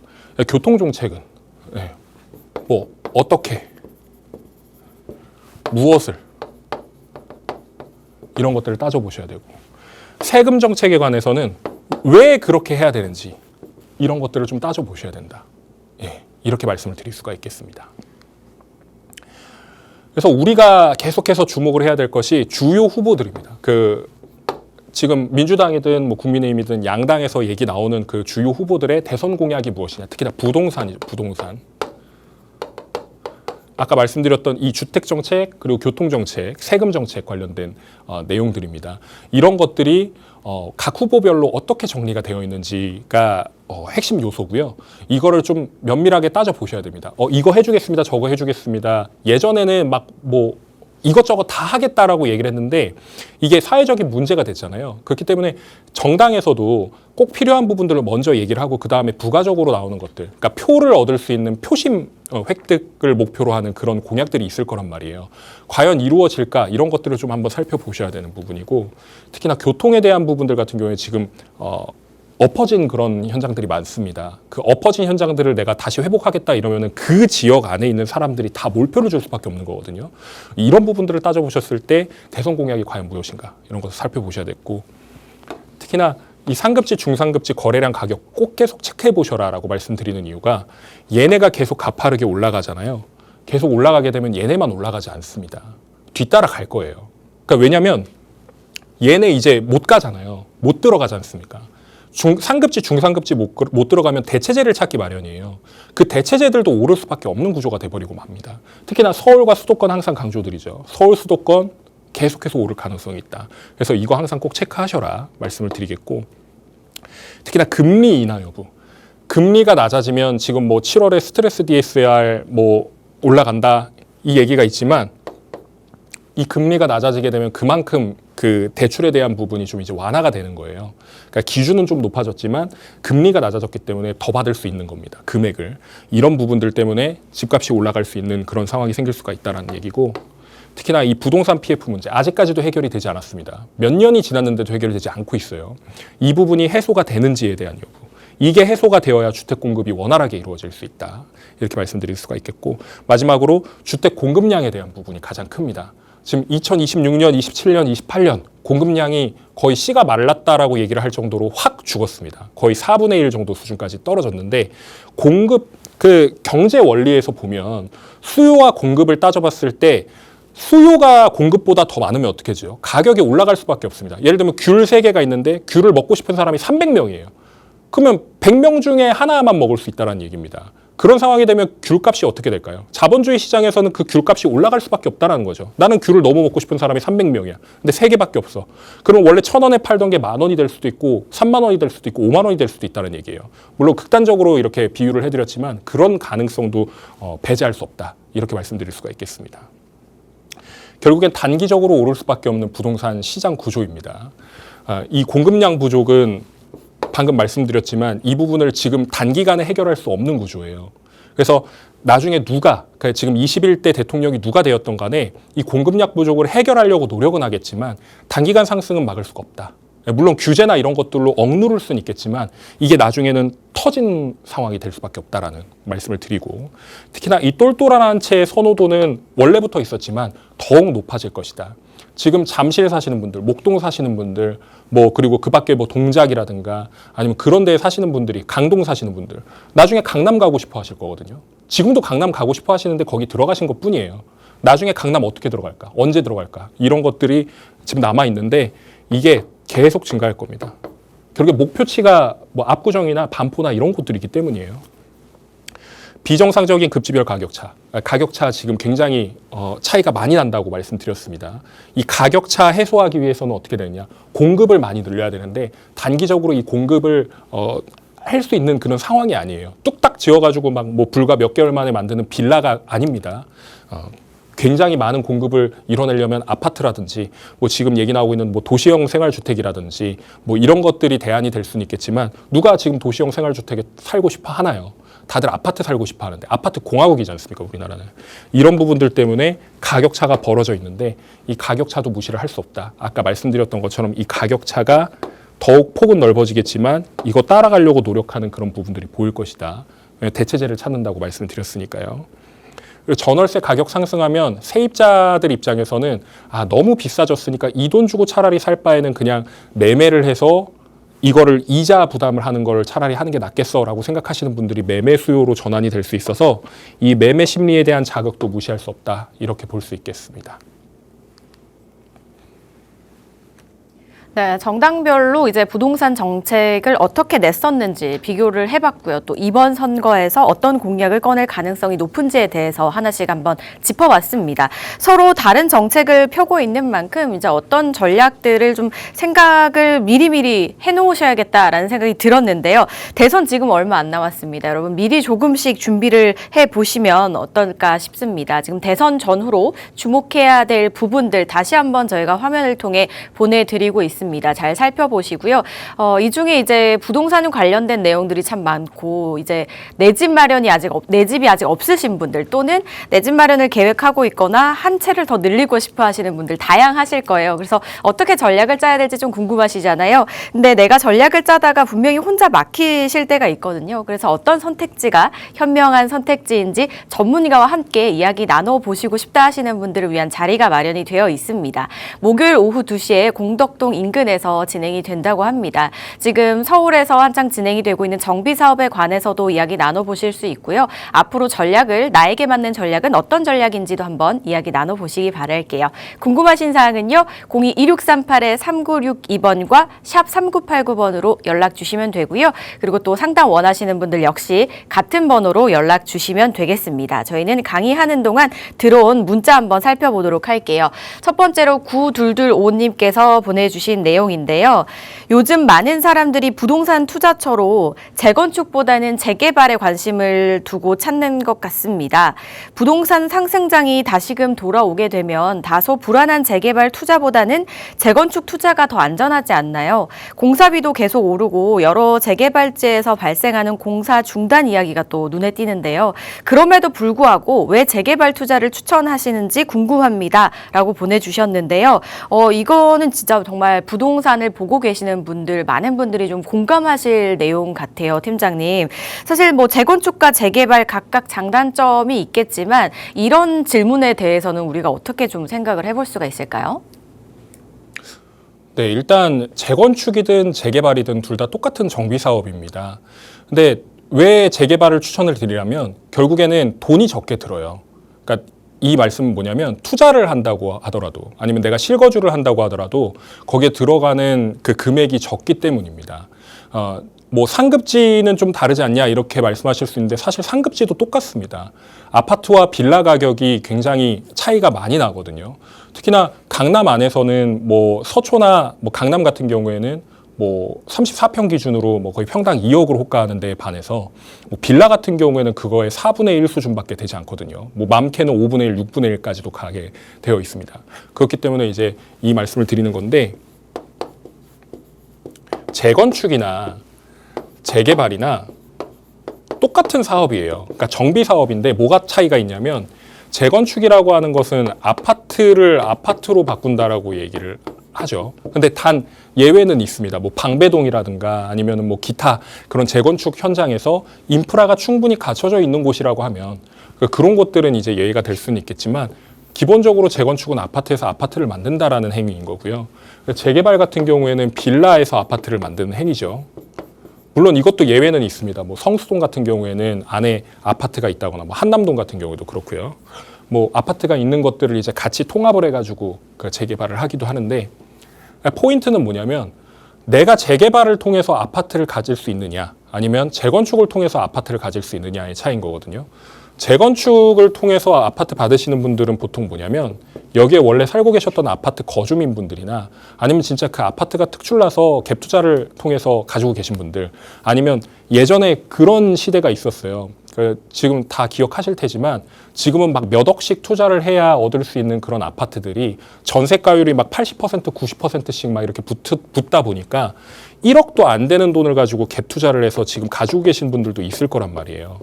교통정책은 뭐 어떻게? 무엇을? 이런 것들을 따져보셔야 되고 세금 정책에 관해서는 왜 그렇게 해야 되는지 이런 것들을 좀 따져보셔야 된다. 이렇게 말씀을 드릴 수가 있겠습니다. 그래서 우리가 계속해서 주목을 해야 될 것이 주요 후보들입니다. 지금 민주당이든 뭐 국민의힘이든 양당에서 얘기 나오는 그 주요 후보들의 대선 공약이 무엇이냐. 특히나 부동산이죠. 부동산. 아까 말씀드렸던 이 주택정책 그리고 교통정책, 세금정책 관련된 내용들입니다. 이런 것들이 각 후보별로 어떻게 정리가 되어 있는지가 핵심 요소고요. 이거를 좀 면밀하게 따져보셔야 됩니다. 이거 해주겠습니다. 저거 해주겠습니다. 예전에는 막 뭐 이것저것 다 하겠다라고 얘기를 했는데 이게 사회적인 문제가 됐잖아요. 그렇기 때문에 정당에서도 꼭 필요한 부분들을 먼저 얘기를 하고 그 다음에 부가적으로 나오는 것들, 그러니까 표를 얻을 수 있는 표심 획득을 목표로 하는 그런 공약들이 있을 거란 말이에요. 과연 이루어질까? 이런 것들을 좀 한번 살펴보셔야 되는 부분이고 특히나 교통에 대한 부분들 같은 경우에 지금 엎어진 그런 현장들이 많습니다. 그 엎어진 현장들을 내가 다시 회복하겠다 이러면은 그 지역 안에 있는 사람들이 다 몰표를 줄 수밖에 없는 거거든요. 이런 부분들을 따져보셨을 때 대선 공약이 과연 무엇인가 이런 것을 살펴보셔야 됐고 특히나 이 상급지, 중상급지 거래량 가격 꼭 계속 체크해 보셔라라고 말씀드리는 이유가 얘네가 계속 가파르게 올라가잖아요. 계속 올라가게 되면 얘네만 올라가지 않습니다. 뒤따라 갈 거예요. 그러니까 왜냐하면 얘네 이제 못 가잖아요. 못 들어가지 않습니까? 상급지, 중상급지 못 들어가면 대체제를 찾기 마련이에요. 그 대체제들도 오를 수밖에 없는 구조가 돼버리고 맙니다. 특히나 서울과 수도권 항상 강조드리죠. 서울, 수도권 계속해서 오를 가능성이 있다. 그래서 이거 항상 꼭 체크하셔라 말씀을 드리겠고, 특히나 금리 인하 여부. 금리가 낮아지면 지금 뭐 7월에 스트레스 DSR 뭐 올라간다 이 얘기가 있지만, 이 금리가 낮아지게 되면 그만큼 그 대출에 대한 부분이 좀 이제 완화가 되는 거예요. 그러니까 기준은 좀 높아졌지만 금리가 낮아졌기 때문에 더 받을 수 있는 겁니다. 금액을. 이런 부분들 때문에 집값이 올라갈 수 있는 그런 상황이 생길 수가 있다는 얘기고, 특히나 이 부동산 PF 문제 아직까지도 해결이 되지 않았습니다. 몇 년이 지났는데도 해결되지 않고 있어요. 이 부분이 해소가 되는지에 대한 여부. 이게 해소가 되어야 주택 공급이 원활하게 이루어질 수 있다. 이렇게 말씀드릴 수가 있겠고, 마지막으로 주택 공급량에 대한 부분이 가장 큽니다. 지금 2026년, 27년, 28년 공급량이 거의 씨가 말랐다라고 얘기를 할 정도로 확 죽었습니다. 거의 4분의 1 정도 수준까지 떨어졌는데, 공급 그 경제 원리에서 보면 수요와 공급을 따져봤을 때 수요가 공급보다 더 많으면 어떻게 해죠? 가격이 올라갈 수밖에 없습니다. 예를 들면 귤 3개가 있는데 귤을 먹고 싶은 사람이 300명이에요. 그러면 100명 중에 하나만 먹을 수 있다는 얘기입니다. 그런 상황이 되면 귤값이 어떻게 될까요? 자본주의 시장에서는 그 귤값이 올라갈 수밖에 없다는 거죠. 나는 귤을 너무 먹고 싶은 사람이 300명이야. 근데 3개밖에 없어. 그럼 원래 1,000원에 팔던 게 10,000원이 될 수도 있고 30,000원이 될 수도 있고 50,000원이 될 수도 있다는 얘기예요. 물론 극단적으로 이렇게 비유를 해드렸지만 그런 가능성도 배제할 수 없다. 이렇게 말씀드릴 수가 있겠습니다. 결국엔 단기적으로 오를 수밖에 없는 부동산 시장 구조입니다. 이 공급량 부족은 방금 말씀드렸지만 이 부분을 지금 단기간에 해결할 수 없는 구조예요. 그래서 나중에 누가, 그러니까 지금 21대 대통령이 누가 되었던 간에 이 공급량 부족을 해결하려고 노력은 하겠지만 단기간 상승은 막을 수가 없다. 물론 규제나 이런 것들로 억누를 수는 있겠지만 이게 나중에는 터진 상황이 될 수밖에 없다라는 말씀을 드리고, 특히나 이 똘똘한 채의 선호도는 원래부터 있었지만 더욱 높아질 것이다. 지금 잠실 사시는 분들, 목동 사시는 분들, 뭐 그리고 그 밖에 뭐 동작이라든가 아니면 그런 데에 사시는 분들이, 강동 사시는 분들 나중에 강남 가고 싶어 하실 거거든요. 지금도 강남 가고 싶어 하시는데 거기 들어가신 것 뿐이에요. 나중에 강남 어떻게 들어갈까? 언제 들어갈까? 이런 것들이 지금 남아 있는데 이게 계속 증가할 겁니다. 결국에 목표치가 뭐 압구정이나 반포나 이런 곳들이기 때문이에요. 비정상적인 급지별 가격차 지금 굉장히 차이가 많이 난다고 말씀드렸습니다. 이 가격차 해소하기 위해서는 어떻게 되느냐? 공급을 많이 늘려야 되는데 단기적으로 이 공급을 할 수 있는 그런 상황이 아니에요. 뚝딱 지어가지고 막 뭐 불과 몇 개월 만에 만드는 빌라가 아닙니다. 굉장히 많은 공급을 이뤄내려면 아파트라든지 뭐 지금 얘기 나오고 있는 뭐 도시형 생활주택이라든지 뭐 이런 것들이 대안이 될 수는 있겠지만 누가 지금 도시형 생활주택에 살고 싶어 하나요? 다들 아파트 살고 싶어 하는데 아파트 공화국이지 않습니까, 우리나라는. 이런 부분들 때문에 가격차가 벌어져 있는데 이 가격차도 무시를 할 수 없다. 아까 말씀드렸던 것처럼 이 가격차가 더욱 폭은 넓어지겠지만 이거 따라가려고 노력하는 그런 부분들이 보일 것이다. 대체제를 찾는다고 말씀을 드렸으니까요. 그리고 전월세 가격 상승하면 세입자들 입장에서는 너무 비싸졌으니까 이 돈 주고 차라리 살 바에는 그냥 매매를 해서 이거를 이자 부담을 하는 걸 차라리 하는 게 낫겠어라고 생각하시는 분들이 매매 수요로 전환이 될 수 있어서 이 매매 심리에 대한 자극도 무시할 수 없다. 이렇게 볼 수 있겠습니다. 네, 정당별로 이제 부동산 정책을 어떻게 냈었는지 비교를 해봤고요. 또 이번 선거에서 어떤 공약을 꺼낼 가능성이 높은지에 대해서 하나씩 한번 짚어봤습니다. 서로 다른 정책을 펴고 있는 만큼 이제 어떤 전략들을 좀 생각을 미리미리 해놓으셔야겠다라는 생각이 들었는데요. 대선 지금 얼마 안 남았습니다. 여러분 미리 조금씩 준비를 해보시면 어떨까 싶습니다. 지금 대선 전후로 주목해야 될 부분들 다시 한번 저희가 화면을 통해 보내드리고 있습니다. 잘 살펴보시고요. 이 중에 이제 부동산 관련된 내용들이 참 많고 이제 내 집 마련이 내 집이 아직 없으신 분들 또는 내 집 마련을 계획하고 있거나 한 채를 더 늘리고 싶어 하시는 분들 다양하실 거예요. 그래서 어떻게 전략을 짜야 될지 좀 궁금하시잖아요. 근데 내가 전략을 짜다가 분명히 혼자 막히실 때가 있거든요. 그래서 어떤 선택지가 현명한 선택지인지 전문가와 함께 이야기 나눠보시고 싶다 하시는 분들을 위한 자리가 마련이 되어 있습니다. 목요일 오후 2시에 공덕동 임금 인근에서 진행이 된다고 합니다. 지금 서울에서 한창 진행이 되고 있는 정비 사업에 관해서도 이야기 나눠보실 수 있고요. 앞으로 나에게 맞는 전략은 어떤 전략인지도 한번 이야기 나눠보시기 바랄게요. 궁금하신 사항은요. 02-2638-3962번과 샵 3989번으로 연락 주시면 되고요. 그리고 또 상담 원하시는 분들 역시 같은 번호로 연락 주시면 되겠습니다. 저희는 강의하는 동안 들어온 문자 한번 살펴보도록 할게요. 첫 번째로 9225님께서 보내주신 내용인데요. 요즘 많은 사람들이 부동산 투자처로 재건축보다는 재개발에 관심을 두고 찾는 것 같습니다. 부동산 상승장이 다시금 돌아오게 되면 다소 불안한 재개발 투자보다는 재건축 투자가 더 안전하지 않나요? 공사비도 계속 오르고 여러 재개발지에서 발생하는 공사 중단 이야기가 또 눈에 띄는데요. 그럼에도 불구하고 왜 재개발 투자를 추천하시는지 궁금합니다. 라고 보내주셨는데요. 이거는 진짜 정말 부동산을 보고 계시는 분들, 많은 분들이 좀 공감하실 내용 같아요, 팀장님. 사실 뭐 재건축과 재개발 각각 장단점이 있겠지만 이런 질문에 대해서는 우리가 어떻게 좀 생각을 해볼 수가 있을까요? 네, 일단 재건축이든 재개발이든 둘 다 똑같은 정비 사업입니다. 근데 왜 재개발을 추천을 드리냐면 결국에는 돈이 적게 들어요. 그러니까 이 말씀은 뭐냐면 투자를 한다고 하더라도 아니면 내가 실거주를 한다고 하더라도 거기에 들어가는 그 금액이 적기 때문입니다. 뭐 상급지는 좀 다르지 않냐 이렇게 말씀하실 수 있는데 사실 상급지도 똑같습니다. 아파트와 빌라 가격이 굉장히 차이가 많이 나거든요. 특히나 강남 안에서는 뭐 서초나 뭐 강남 같은 경우에는 뭐 34평 기준으로 뭐 거의 평당 2억으로 호가하는 데에 반해서 뭐 빌라 같은 경우에는 그거의 4분의 1 수준밖에 되지 않거든요. 뭐 많게는 5분의 1, 6분의 1까지도 가게 되어 있습니다. 그렇기 때문에 이제 이 말씀을 드리는 건데 재건축이나 재개발이나 똑같은 사업이에요. 그러니까 정비 사업인데 뭐가 차이가 있냐면 재건축이라고 하는 것은 아파트를 아파트로 바꾼다라고 얘기를 하죠. 근데 단 예외는 있습니다. 뭐 방배동이라든가 아니면은 뭐 기타 그런 재건축 현장에서 인프라가 충분히 갖춰져 있는 곳이라고 하면 그런 곳들은 이제 예외가 될 수는 있겠지만 기본적으로 재건축은 아파트에서 아파트를 만든다라는 행위인 거고요. 재개발 같은 경우에는 빌라에서 아파트를 만드는 행위죠. 물론 이것도 예외는 있습니다. 뭐 성수동 같은 경우에는 안에 아파트가 있다거나 뭐 한남동 같은 경우도 그렇고요. 뭐 아파트가 있는 것들을 이제 같이 통합을 해가지고 그 재개발을 하기도 하는데 포인트는 뭐냐면 내가 재개발을 통해서 아파트를 가질 수 있느냐 아니면 재건축을 통해서 아파트를 가질 수 있느냐의 차이인 거거든요. 재건축을 통해서 아파트 받으시는 분들은 보통 뭐냐면 여기에 원래 살고 계셨던 아파트 거주민분들이나 아니면 진짜 그 아파트가 특출나서 갭 투자를 통해서 가지고 계신 분들 아니면 예전에 그런 시대가 있었어요. 지금 다 기억하실 테지만 지금은 막 몇 억씩 투자를 해야 얻을 수 있는 그런 아파트들이 전세가율이 막 80%, 90%씩 막 이렇게 붙다 보니까 1억도 안 되는 돈을 가지고 갭 투자를 해서 지금 가지고 계신 분들도 있을 거란 말이에요.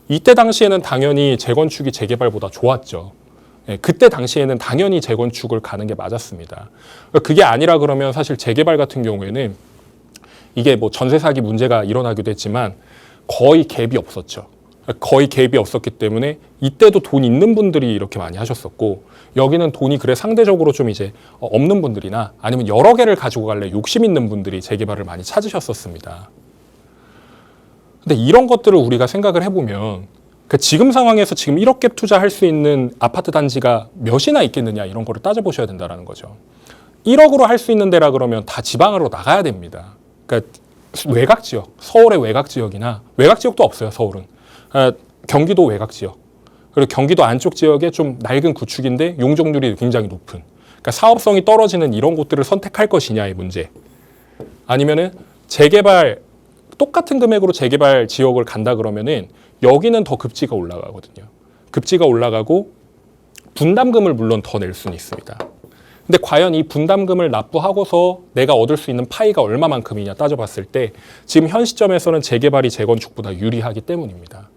이때 당시에는 당연히 재건축이 재개발보다 좋았죠. 그때 당시에는 당연히 재건축을 가는 게 맞았습니다. 그게 아니라 그러면 사실 재개발 같은 경우에는 이게 뭐 전세 사기 문제가 일어나기도 했지만 거의 갭이 없었죠. 거의 갭이 없었기 때문에 이때도 돈 있는 분들이 이렇게 많이 하셨었고 여기는 돈이 그래 상대적으로 좀 이제 없는 분들이나 아니면 여러 개를 가지고 갈래 욕심 있는 분들이 재개발을 많이 찾으셨었습니다. 근데 이런 것들을 우리가 생각을 해보면 지금 상황에서 지금 1억 갭 투자할 수 있는 아파트 단지가 몇이나 있겠느냐 이런 거를 따져보셔야 된다는 거죠. 1억으로 할 수 있는 데라 그러면 다 지방으로 나가야 됩니다. 그러니까 외곽 지역, 서울의 외곽 지역이나 외곽 지역도 없어요. 서울은. 경기도 외곽 지역. 그리고 경기도 안쪽 지역에 좀 낡은 구축인데 용적률이 굉장히 높은. 그러니까 사업성이 떨어지는 이런 곳들을 선택할 것이냐의 문제. 아니면은 재개발 똑같은 금액으로 재개발 지역을 간다 그러면은 여기는 더 급지가 올라가거든요. 급지가 올라가고 분담금을 물론 더 낼 수는 있습니다. 근데 과연 이 분담금을 납부하고서 내가 얻을 수 있는 파이가 얼마만큼이냐 따져봤을 때 지금 현 시점에서는 재개발이 재건축보다 유리하기 때문입니다.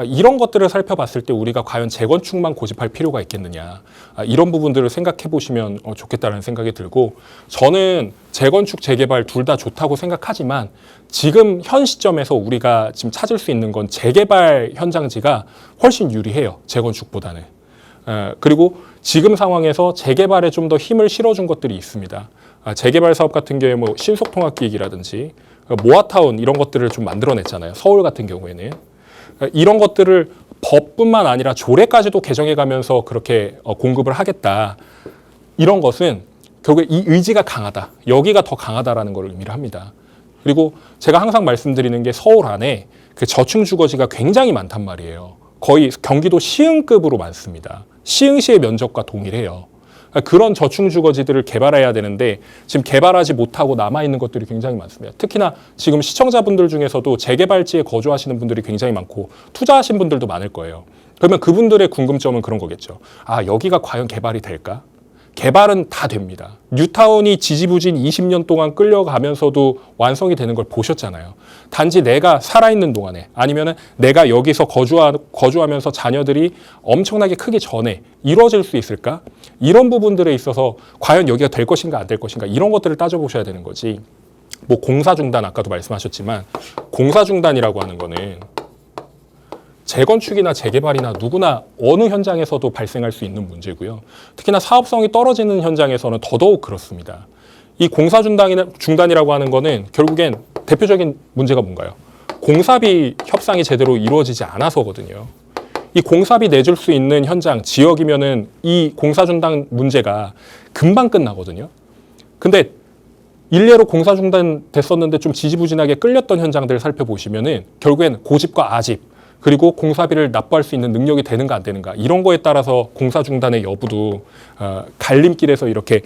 이런 것들을 살펴봤을 때 우리가 과연 재건축만 고집할 필요가 있겠느냐 이런 부분들을 생각해 보시면 좋겠다는 생각이 들고 저는 재건축, 재개발 둘 다 좋다고 생각하지만 지금 현 시점에서 우리가 지금 찾을 수 있는 건 재개발 현장지가 훨씬 유리해요. 재건축보다는. 그리고 지금 상황에서 재개발에 좀 더 힘을 실어준 것들이 있습니다. 재개발 사업 같은 경우에 뭐 신속통합기획이라든지 모아타운 이런 것들을 좀 만들어냈잖아요. 서울 같은 경우에는 이런 것들을 법뿐만 아니라 조례까지도 개정해가면서 그렇게 공급을 하겠다. 이런 것은 결국에 이 의지가 강하다. 여기가 더 강하다라는 걸 의미를 합니다. 그리고 제가 항상 말씀드리는 게 서울 안에 그 저층 주거지가 굉장히 많단 말이에요. 거의 경기도 시흥급으로 많습니다. 시흥시의 면적과 동일해요. 그런 저층 주거지들을 개발해야 되는데 지금 개발하지 못하고 남아있는 것들이 굉장히 많습니다. 특히나 지금 시청자분들 중에서도 재개발지에 거주하시는 분들이 굉장히 많고 투자하신 분들도 많을 거예요. 그러면 그분들의 궁금점은 그런 거겠죠. 아, 여기가 과연 개발이 될까? 개발은 다 됩니다. 뉴타운이 지지부진 20년 동안 끌려가면서도 완성이 되는 걸 보셨잖아요. 단지 내가 살아있는 동안에 아니면 내가 여기서 거주하면서 자녀들이 엄청나게 크기 전에 이루어질 수 있을까? 이런 부분들에 있어서 과연 여기가 될 것인가 안 될 것인가 이런 것들을 따져보셔야 되는 거지. 뭐 공사 중단 아까도 말씀하셨지만 공사 중단이라고 하는 거는 재건축이나 재개발이나 누구나 어느 현장에서도 발생할 수 있는 문제고요. 특히나 사업성이 떨어지는 현장에서는 더더욱 그렇습니다. 이 공사 중단이라고 하는 거는 결국엔 대표적인 문제가 뭔가요? 공사비 협상이 제대로 이루어지지 않아서거든요. 이 공사비 내줄 수 있는 현장, 지역이면은 이 공사 중단 문제가 금방 끝나거든요. 근데 일례로 공사 중단 됐었는데 좀 지지부진하게 끌렸던 현장들을 살펴보시면은 결국엔 고집과 아집, 그리고 공사비를 납부할 수 있는 능력이 되는가 안 되는가 이런 거에 따라서 공사 중단의 여부도 갈림길에서 이렇게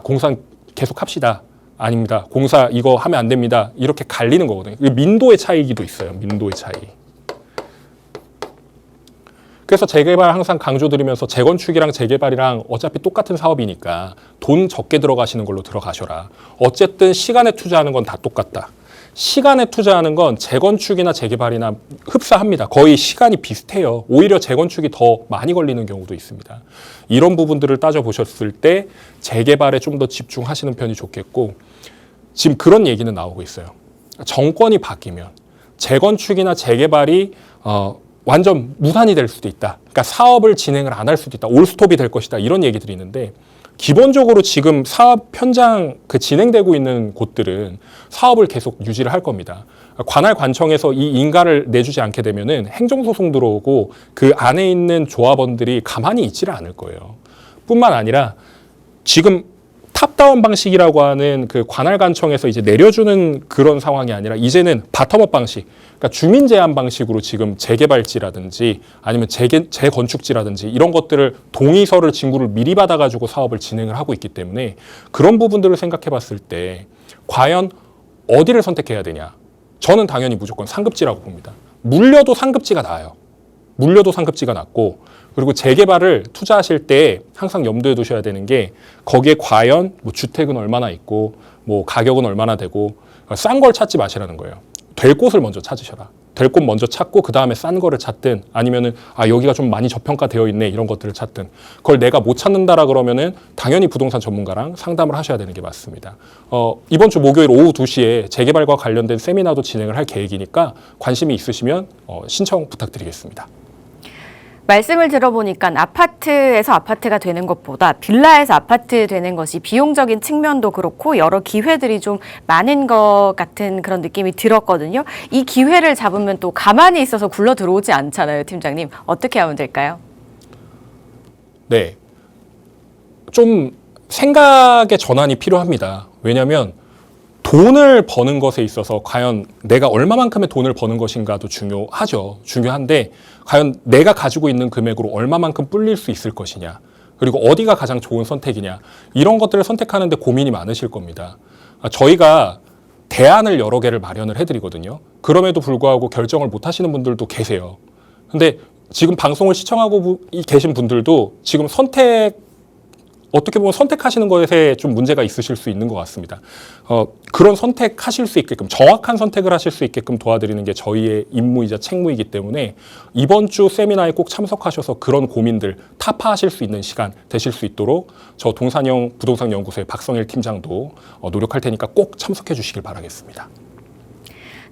공사 계속 합시다. 아닙니다. 공사 이거 하면 안 됩니다. 이렇게 갈리는 거거든요. 민도의 차이기도 있어요. 민도의 차이. 그래서 재개발 항상 강조드리면서 재건축이랑 재개발이랑 어차피 똑같은 사업이니까 돈 적게 들어가시는 걸로 들어가셔라. 어쨌든 시간에 투자하는 건 다 똑같다. 시간에 투자하는 건 재건축이나 재개발이나 흡사합니다. 거의 시간이 비슷해요. 오히려 재건축이 더 많이 걸리는 경우도 있습니다. 이런 부분들을 따져보셨을 때 재개발에 좀 더 집중하시는 편이 좋겠고 지금 그런 얘기는 나오고 있어요. 정권이 바뀌면 재건축이나 재개발이 완전 무산이 될 수도 있다. 그러니까 사업을 진행을 안 할 수도 있다. 올스톱이 될 것이다. 이런 얘기들이 있는데 기본적으로 지금 사업 현장 진행되고 있는 곳들은 사업을 계속 유지를 할 겁니다. 관할 관청에서 이 인가를 내주지 않게 되면은 행정소송 들어오고 그 안에 있는 조합원들이 가만히 있지를 않을 거예요. 뿐만 아니라 지금 탑다운 방식이라고 하는 그 관할 관청에서 이제 내려주는 그런 상황이 아니라 이제는 바텀업 방식, 그러니까 주민 제한 방식으로 지금 재개발지라든지 아니면 재건축지라든지 이런 것들을 동의서를 진구를 미리 받아가지고 사업을 진행을 하고 있기 때문에 그런 부분들을 생각해 봤을 때 과연 어디를 선택해야 되냐? 저는 당연히 무조건 상급지라고 봅니다. 물려도 상급지가 나아요. 물려도 상급지가 낫고 그리고 재개발을 투자하실 때 항상 염두에 두셔야 되는 게 거기에 과연 뭐 주택은 얼마나 있고 뭐 가격은 얼마나 되고 싼 걸 찾지 마시라는 거예요. 될 곳을 먼저 찾으셔라. 될 곳 먼저 찾고 그 다음에 싼 거를 찾든 아니면은 여기가 좀 많이 저평가되어 있네 이런 것들을 찾든 그걸 내가 못 찾는다라 그러면은 당연히 부동산 전문가랑 상담을 하셔야 되는 게 맞습니다. 이번 주 목요일 오후 2시에 재개발과 관련된 세미나도 진행을 할 계획이니까 관심이 있으시면 신청 부탁드리겠습니다. 말씀을 들어보니까 아파트에서 아파트가 되는 것보다 빌라에서 아파트 되는 것이 비용적인 측면도 그렇고 여러 기회들이 좀 많은 것 같은 그런 느낌이 들었거든요. 이 기회를 잡으면 또 가만히 있어서 굴러 들어오지 않잖아요, 팀장님. 어떻게 하면 될까요? 네. 좀 생각의 전환이 필요합니다. 왜냐하면 돈을 버는 것에 있어서 과연 내가 얼마만큼의 돈을 버는 것인가도 중요하죠. 중요한데 과연 내가 가지고 있는 금액으로 얼마만큼 불릴 수 있을 것이냐. 그리고 어디가 가장 좋은 선택이냐. 이런 것들을 선택하는데 고민이 많으실 겁니다. 저희가 대안을 여러 개를 마련을 해드리거든요. 그럼에도 불구하고 결정을 못 하시는 분들도 계세요. 근데 지금 방송을 시청하고 계신 분들도 지금 어떻게 보면 선택하시는 것에 좀 문제가 있으실 수 있는 것 같습니다. 그런 선택하실 수 있게끔 정확한 선택을 하실 수 있게끔 도와드리는 게 저희의 임무이자 책무이기 때문에 이번 주 세미나에 꼭 참석하셔서 그런 고민들 타파하실 수 있는 시간 되실 수 있도록 저 동산형 부동산 연구소의 박성일 팀장도 노력할 테니까 꼭 참석해 주시길 바라겠습니다.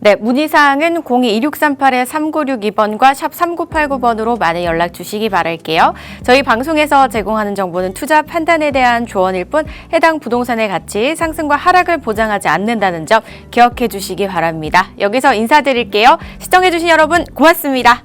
네, 문의사항은 02-2638-3962번과 샵 3989번으로 많이 연락 주시기 바랄게요. 저희 방송에서 제공하는 정보는 투자 판단에 대한 조언일 뿐 해당 부동산의 가치, 상승과 하락을 보장하지 않는다는 점 기억해 주시기 바랍니다. 여기서 인사드릴게요. 시청해 주신 여러분 고맙습니다.